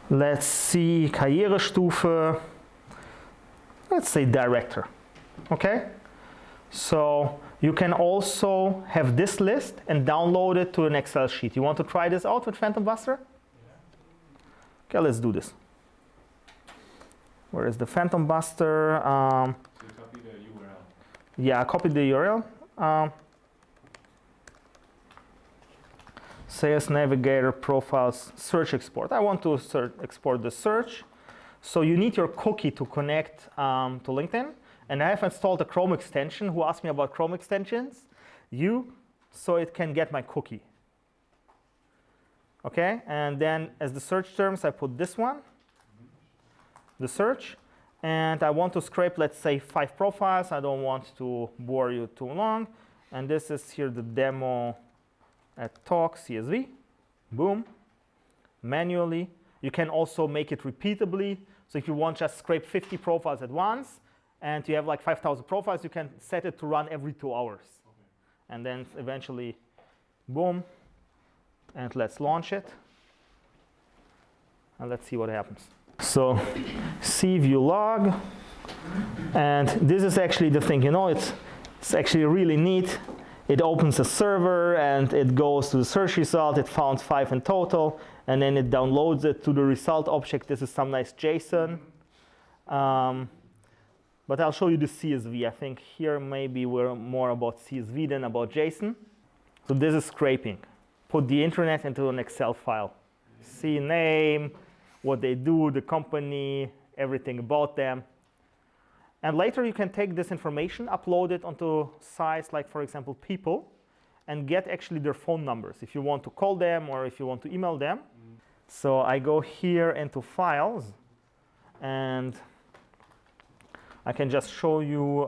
let's see Karrierestufe. Let's say director. Okay? So you can also have this list and download it to an Excel sheet. You want to try this out with Phantom Buster? Yeah. Okay, let's do this. Where is the Phantom Buster? So you copy the URL. Yeah, I copied the URL. Sales Navigator Profiles Search Export. I want to export the search. So you need your cookie to connect to LinkedIn. And I have installed a Chrome extension. Who asked me about Chrome extensions? You, so it can get my cookie. Okay, and then as the search terms, I put this one, the search. And I want to scrape, let's say, 5 profiles. I don't want to bore you too long. And this is here the demo at talk CSV. Boom. Manually. You can also make it repeatably. So if you want just scrape 50 profiles at once, and you have like 5,000 profiles, you can set it to run every 2 hours. Okay. And then eventually, boom, and let's launch it. And let's see what happens. So see view log. And this is actually the thing, it's actually really neat. It opens a server and it goes to the search result. It found 5 in total. And then it downloads it to the result object. This is some nice JSON. But I'll show you the CSV. I think here maybe we're more about CSV than about JSON. So this is scraping. Put the internet into an Excel file. See name, what they do, the company, everything about them. And later you can take this information, upload it onto sites like, for example, people, and get actually their phone numbers if you want to call them or if you want to email them. So I go here into files, and I can just show you,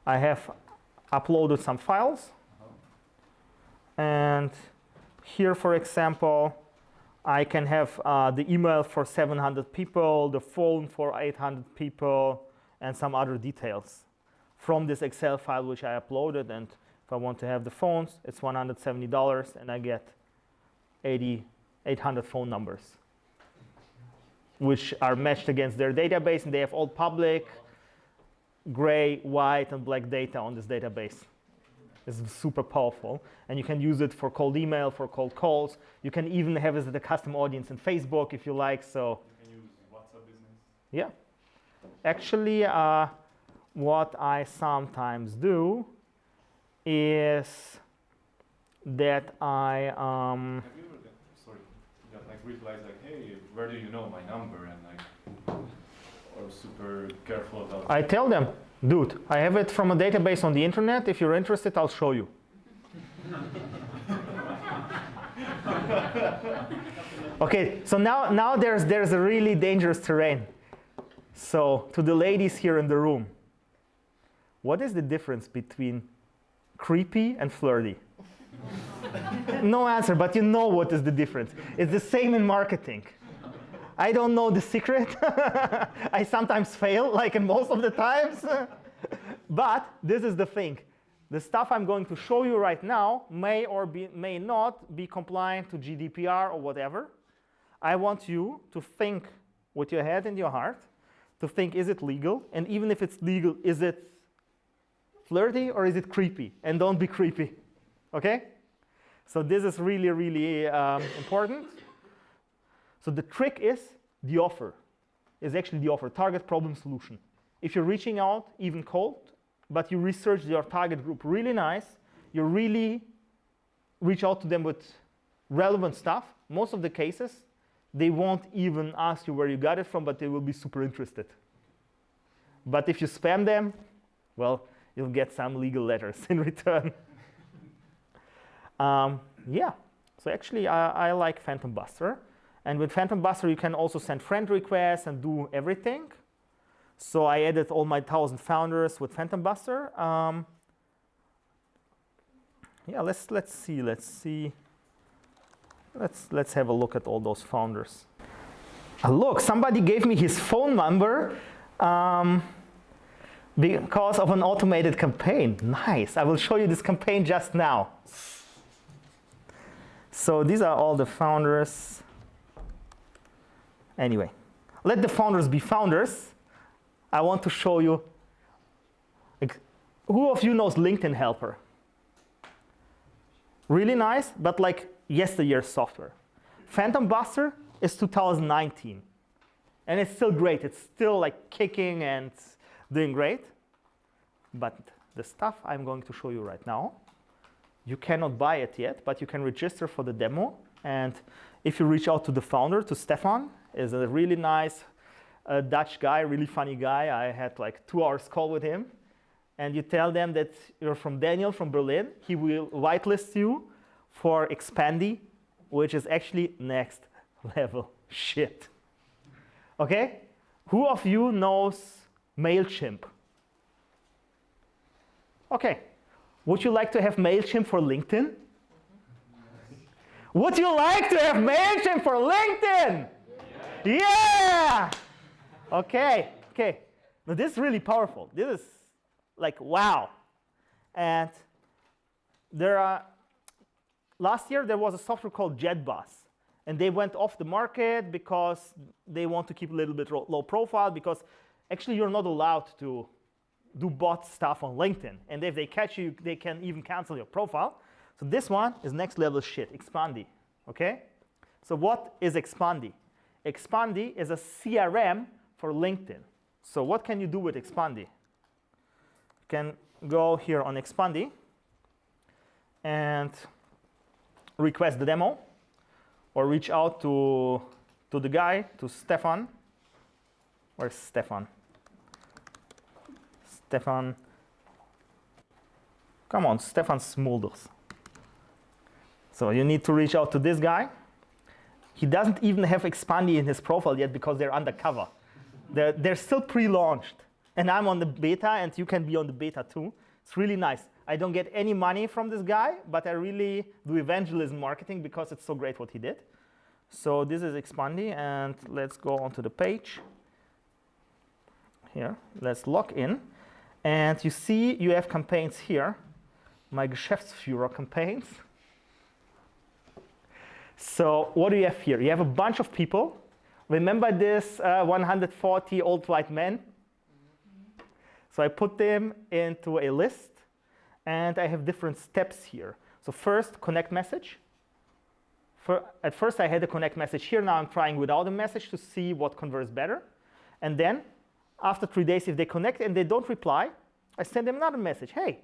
I have uploaded some files. And here, for example, I can have the email for 700 people, the phone for 800 people, and some other details from this Excel file which I uploaded. And if I want to have the phones, it's $170, and I get 800 phone numbers, which are matched against their database, and they have all public, gray, white, and black data on this database. It's super powerful, and you can use it for cold email, for cold calls. You can even have it as a custom audience in Facebook if you like. So You can use WhatsApp Business. yeah, actually, what I sometimes do is that I Have you ever got like replies like, hey, where do you know my number? And like, or super careful about I tell them, dude, I have it from a database on the internet. If you're interested, I'll show you. Okay, so now there's a really dangerous terrain. So to the ladies here in the room, what is the difference between creepy and flirty? No answer, but you know what is the difference. It's the same in marketing. I don't know the secret. I sometimes fail, like in most of the times. But this is the thing. The stuff I'm going to show you right now may or may not be compliant to GDPR or whatever. I want you to think with your head and your heart, to think, is it legal? And even if it's legal, is it flirty or is it creepy? And don't be creepy, okay? So this is really, really important. So the trick is the offer, is actually the offer, target problem solution. If you're reaching out, even cold, but you research your target group really nice, you really reach out to them with relevant stuff, most of the cases, they won't even ask you where you got it from, but they will be super interested. But if you spam them, well, you'll get some legal letters in return. Yeah, so actually I like Phantom Buster. And with Phantom Buster, you can also send friend requests and do everything. So I added all my 1,000 founders with Phantom Buster. Yeah, let's see. Let's have a look at all those founders. Look, somebody gave me his phone number because of an automated campaign. Nice. I will show you this campaign just now. So these are all the founders. Anyway, let the founders be founders. I want to show you. Like, who of you knows LinkedIn Helper? Really nice, but like yesteryear's software. Phantom Buster is 2019. And it's still great. It's still like kicking and doing great. But the stuff I'm going to show you right now, you cannot buy it yet, but you can register for the demo. And if you reach out to the founder, to Stefan, is a really nice Dutch guy, really funny guy. I had like 2 hours call with him. And you tell them that you're from Daniel from Berlin. He will whitelist you for Expandy, which is actually next level shit. Okay? Who of you knows MailChimp? Okay. Would you like to have MailChimp for LinkedIn? Would you like to have MailChimp for LinkedIn? Yeah! Okay, okay. Now this is really powerful. This is like, wow. And last year there was a software called JetBus. And they went off the market because they want to keep a little bit low profile, because actually you're not allowed to do bot stuff on LinkedIn. And if they catch you, they can even cancel your profile. So this one is next level shit, Expandy, okay? So what is Expandy? Expandy is a CRM for LinkedIn. So what can you do with Expandy? You can go here on Expandy and request the demo, or reach out to the guy, to Stefan. Where's Stefan? Stefan. Come on, Stefan Smulders. So you need to reach out to this guy. He doesn't even have Expandy in his profile yet because they're undercover. They're still pre-launched. And I'm on the beta, and you can be on the beta too. It's really nice. I don't get any money from this guy, but I really do evangelism marketing because it's so great what he did. So this is Expandy, and let's go onto the page. Here, let's log in. And you see you have campaigns here, my Geschäftsführer campaigns. So what do you have here? You have a bunch of people. Remember this 140 old white men? So I put them into a list, and I have different steps here. So first, connect message. At first I had a connect message here. Now I'm trying without a message to see what converts better. And then after 3 days, if they connect and they don't reply, I send them another message. Hey,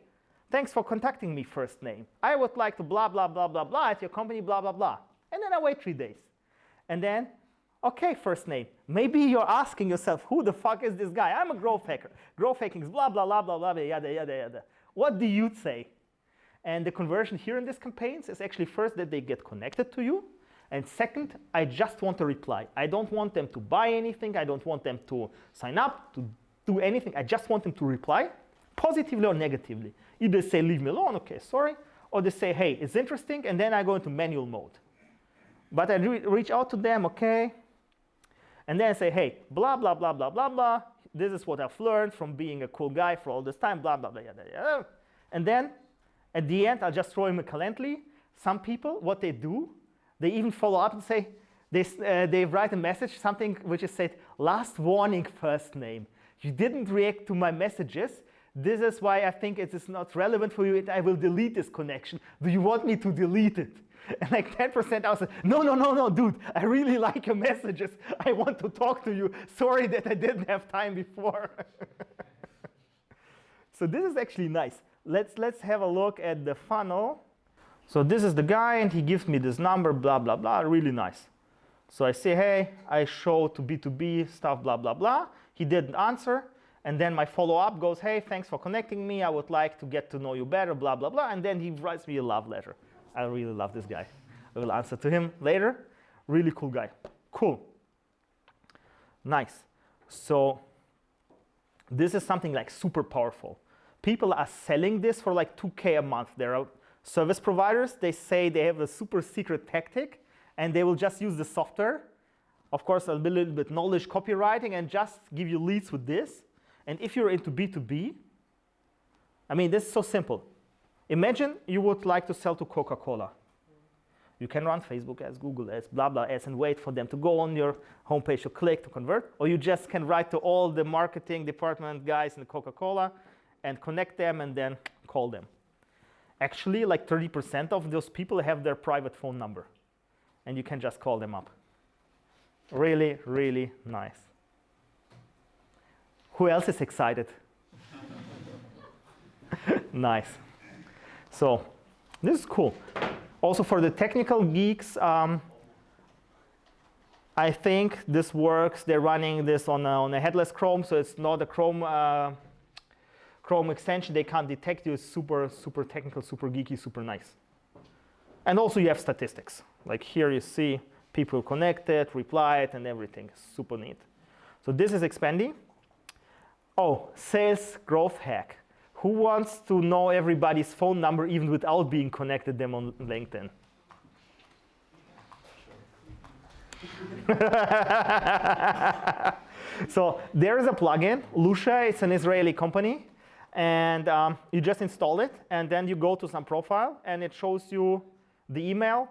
thanks for contacting me, first name. I would like to blah, blah, blah, blah, blah at your company, blah, blah, blah. And then I wait 3 days. And then, okay, first name. Maybe you're asking yourself, who the fuck is this guy? I'm a growth hacker. Growth hacking is blah, blah, blah, blah, blah, yada, yada, yada. What do you say? And the conversion here in these campaigns is actually first that they get connected to you. And second, I just want a reply. I don't want them to buy anything. I don't want them to sign up, to do anything. I just want them to reply, positively or negatively. Either say, leave me alone, okay, sorry. Or they say, hey, it's interesting. And then I go into manual mode. But I reach out to them, okay. And then I say, hey, blah, blah, blah, blah, blah, blah. This is what I've learned from being a cool guy for all this time, blah, blah, blah, yada, yada. And then at the end, I'll just throw him a Calendly. Some people, what they do, they even follow up and say, they write a message, something which is said, last warning, first name. You didn't react to my messages. This is why I think it is not relevant for you, and I will delete this connection. Do you want me to delete it? And like 10% I was like, no, dude, I really like your messages. I want to talk to you. Sorry that I didn't have time before. So this is actually nice. Let's have a look at the funnel. So this is the guy, and he gives me this number, blah, blah, blah, really nice. So I say, hey, I show to B2B stuff, blah, blah, blah. He didn't answer. And then my follow-up goes, hey, thanks for connecting me. I would like to get to know you better, blah, blah, blah. And then he writes me a love letter. I really love this guy. I will answer to him later. Really cool guy. Cool. Nice. So this is something like super powerful. People are selling this for like 2K a month. There are service providers. They say they have a super secret tactic, and they will just use the software. Of course, a little bit knowledge copywriting, and just give you leads with this. And if you're into B2B, I mean, this is so simple. Imagine you would like to sell to Coca-Cola. You can run Facebook ads, Google ads, blah, blah ads, and wait for them to go on your homepage to click to convert. Or you just can write to all the marketing department guys in Coca-Cola and connect them and then call them. Actually, like 30% of those people have their private phone number. And you can just call them up. Really, really nice. Who else is excited? Nice. So this is cool. Also for the technical geeks, I think this works. They're running this on a headless Chrome, so it's not a Chrome extension. They can't detect you. It's super, super technical, super geeky, super nice. And also you have statistics. Like here you see people connected, replied, and everything. Super neat. So this is Expendi. Oh, sales growth hack. Who wants to know everybody's phone number even without being connected them on LinkedIn? So there is a plugin, Lusha. It's an Israeli company. And you just install it. And then you go to some profile. And it shows you the email,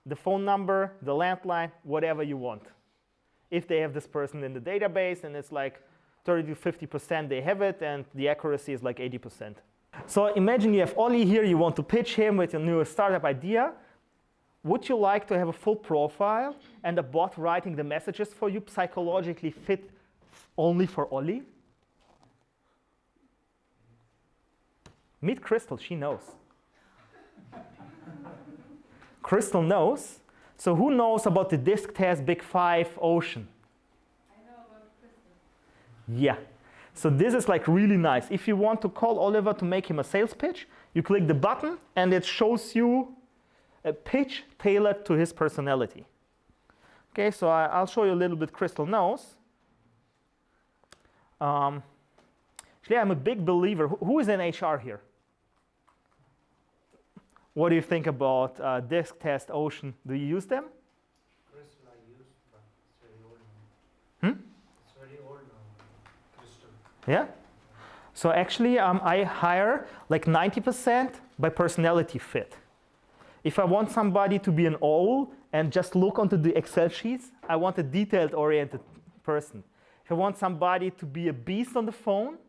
the phone number, the landline, whatever you want. If they have this person in the database, and it's like 30 to 50% they have it, and the accuracy is like 80%. So imagine you have Oli here, you want to pitch him with your new startup idea. Would you like to have a full profile and a bot writing the messages for you psychologically fit only for Oli? Meet Crystal, she knows. Crystal knows. So who knows about the disk test Big 5 Ocean? Yeah, so this is like really nice. If you want to call Oliver to make him a sales pitch, you click the button and it shows you a pitch tailored to his personality. Okay, so I'll show you a little bit Crystal knows. Actually, I'm a big believer. Who is in HR here? What do you think about Disk Test Ocean? Do you use them? Crystal I use, but it's very old now. Hmm? It's very old now, Crystal. Yeah? So actually, I hire like 90% by personality fit. If I want somebody to be an owl and just look onto the Excel sheets, I want a detailed-oriented person. If I want somebody to be a beast on the phone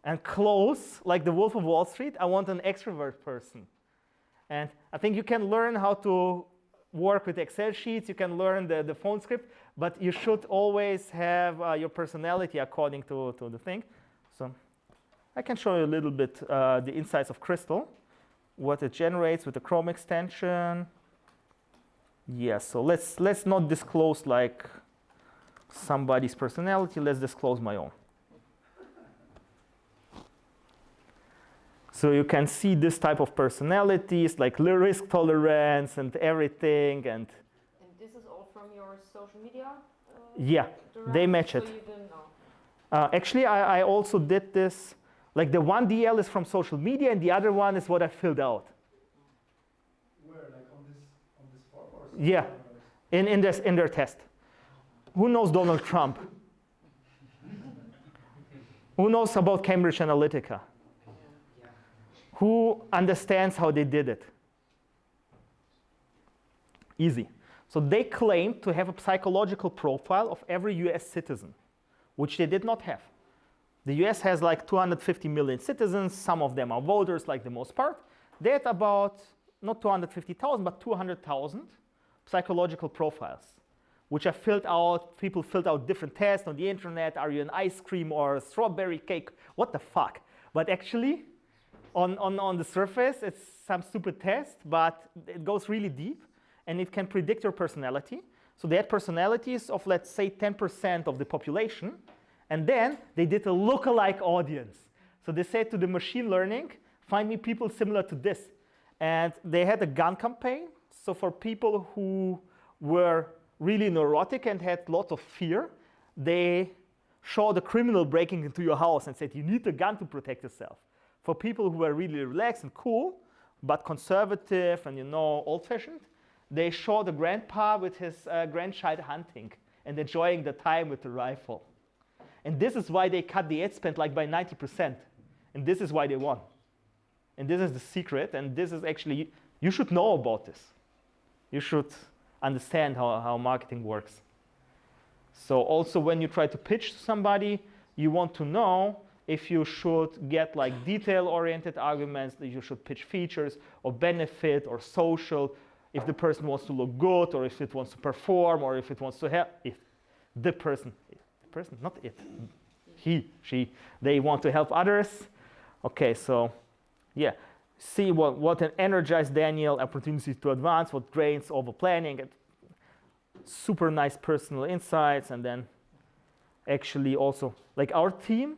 and close, like the Wolf of Wall Street, I want an extrovert person. And I think you can learn how to work with Excel sheets, you can learn the phone script, but you should always have your personality according to the thing. So I can show you a little bit the insights of Crystal, what it generates with the Chrome extension. Yes, so let's not disclose like somebody's personality, let's disclose my own. So you can see this type of personalities, like risk tolerance and everything. And this is all from your social media? Yeah, they match it. So you didn't know? Actually, I also did this. Like the one DL is from social media, and the other one is what I filled out. Where, like on this form or something? Yeah, in their test. Who knows Donald Trump? Who knows about Cambridge Analytica? Who understands how they did it? Easy. So they claimed to have a psychological profile of every US citizen, which they did not have. The US has like 250 million citizens. Some of them are voters, like the most part. They had about, not 250,000, but 200,000 psychological profiles, which are filled out. People filled out different tests on the internet. Are you an ice cream or a strawberry cake? What the fuck? But actually, on the surface, it's some stupid test, but it goes really deep, and it can predict your personality. So they had personalities of, let's say, 10% of the population, and then they did a lookalike audience. So they said to the machine learning, find me people similar to this. And they had a gun campaign. So for people who were really neurotic and had lots of fear, they showed a criminal breaking into your house and said, you need a gun to protect yourself. For people who were really relaxed and cool, but conservative and old-fashioned, they showed a grandpa with his grandchild hunting and enjoying the time with the rifle. And this is why they cut the ad spend like by 90%. And this is why they won. And this is the secret. And this is actually, you should know about this. You should understand how marketing works. So also when you try to pitch to somebody, you want to know if you should get like detail-oriented arguments, that you should pitch features or benefit or social, if the person wants to look good or if it wants to perform or if it wants to help. If the person, not it, he, she, they want to help others. Okay, so yeah, see what an energized Daniel, opportunities to advance, what drains over planning, and super nice personal insights. And then actually also like our team,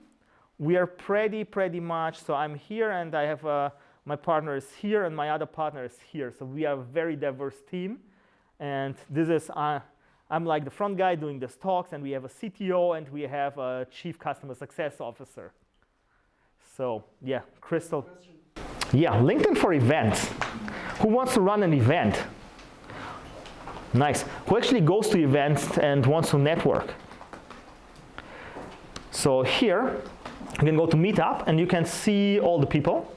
we are pretty much, so I'm here and I have my partner is here and my other partner is here. So we are a very diverse team. And this is, I'm like the front guy doing these talks, and we have a CTO and we have a chief customer success officer. So yeah, Crystal. Yeah, LinkedIn for events. Who wants to run an event? Nice. Who actually goes to events and wants to network? So here, you can go to Meetup and you can see all the people.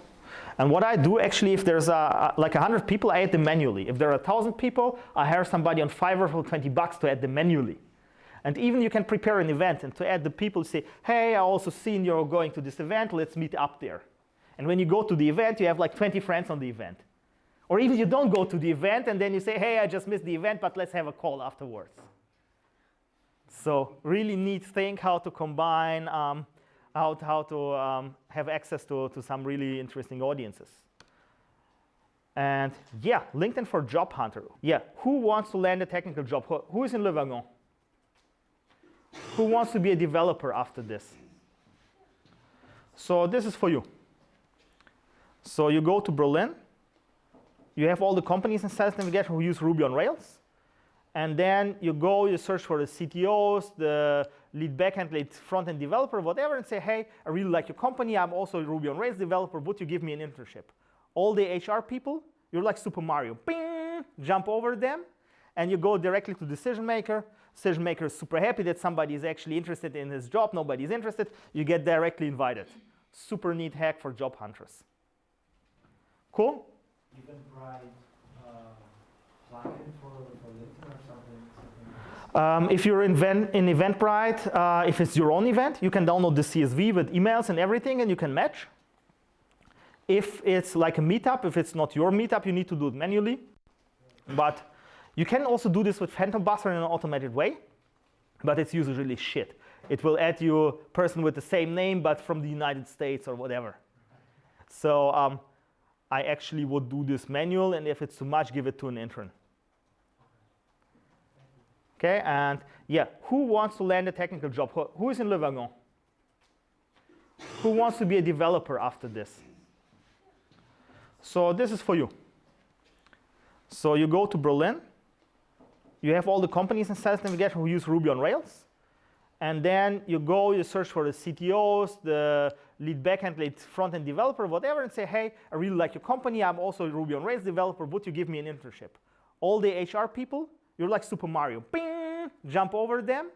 And what I do actually, if there's like 100 people, I add them manually. If there are 1,000 people, I hire somebody on Fiverr for $20 to add them manually. And even you can prepare an event and to add the people, say, hey, I also seen you're going to this event, let's meet up there. And when you go to the event, you have like 20 friends on the event. Or even you don't go to the event and then you say, hey, I just missed the event, but let's have a call afterwards. So really neat thing how to combine, how to have access to some really interesting audiences. And yeah, LinkedIn for job hunter. Yeah, who wants to land a technical job? Who is in Le Wagon? Who wants to be a developer after this? So this is for you. So you go to Berlin. You have all the companies in sales navigation who use Ruby on Rails. And then you go, you search for the CTOs, the lead backend, lead front-end developer, whatever, and say, hey, I really like your company. I'm also a Ruby on Rails developer. Would you give me an internship? All the HR people, you're like Super Mario. Bing! Jump over them, and you go directly to decision maker. Decision maker is super happy that somebody is actually interested in his job. Nobody's interested. You get directly invited. Super neat hack for job hunters. Cool? Eventbrite plugin for LinkedIn or something? If you're in Eventbrite, if it's your own event, you can download the CSV with emails and everything, and you can match. If it's like a meetup, if it's not your meetup, you need to do it manually. But you can also do this with Phantom Buzzer in an automated way, but it's usually shit. It will add you a person with the same name, but from the United States or whatever. So I actually would do this manual, and if it's too much, give it to an intern. Okay, and yeah, who wants to land a technical job? Who is in Le Wagon? Who wants to be a developer after this? So this is for you. So you go to Berlin. You have all the companies in sales navigation who use Ruby on Rails. And then you go, you search for the CTOs, the lead backend, lead front-end developer, whatever, and say, hey, I really like your company. I'm also a Ruby on Rails developer. Would you give me an internship? All the HR people, you're like Super Mario. Bing! Jump over them,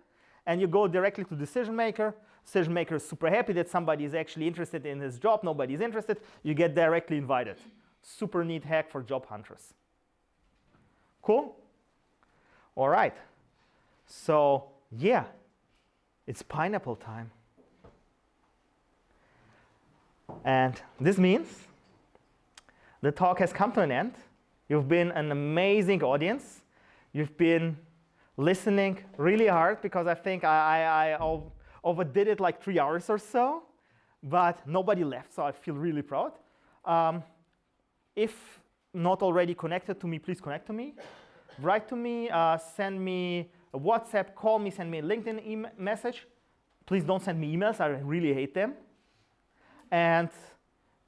and you go directly to decision maker. Decision maker is super happy that somebody is actually interested in his job. Nobody's interested. You get directly invited. Super neat hack for job hunters. Cool? All right. So, yeah, it's pineapple time. And this means the talk has come to an end. You've been an amazing audience. You've been listening really hard because I think I overdid it like 3 hours or so, but nobody left, so I feel really proud. If not already connected to me, please connect to me. Write to me, send me a WhatsApp, call me, send me a LinkedIn message. Please don't send me emails, I really hate them. And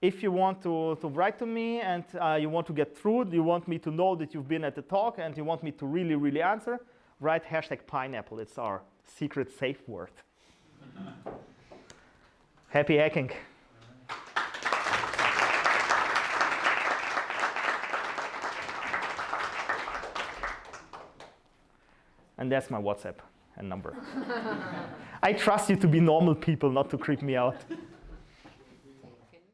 if you want to write to me and you want to get through, you want me to know that you've been at the talk and you want me to really, really answer, write #pineapple. It's our secret safe word. Happy hacking. And that's my WhatsApp and number. I trust you to be normal people, not to creep me out.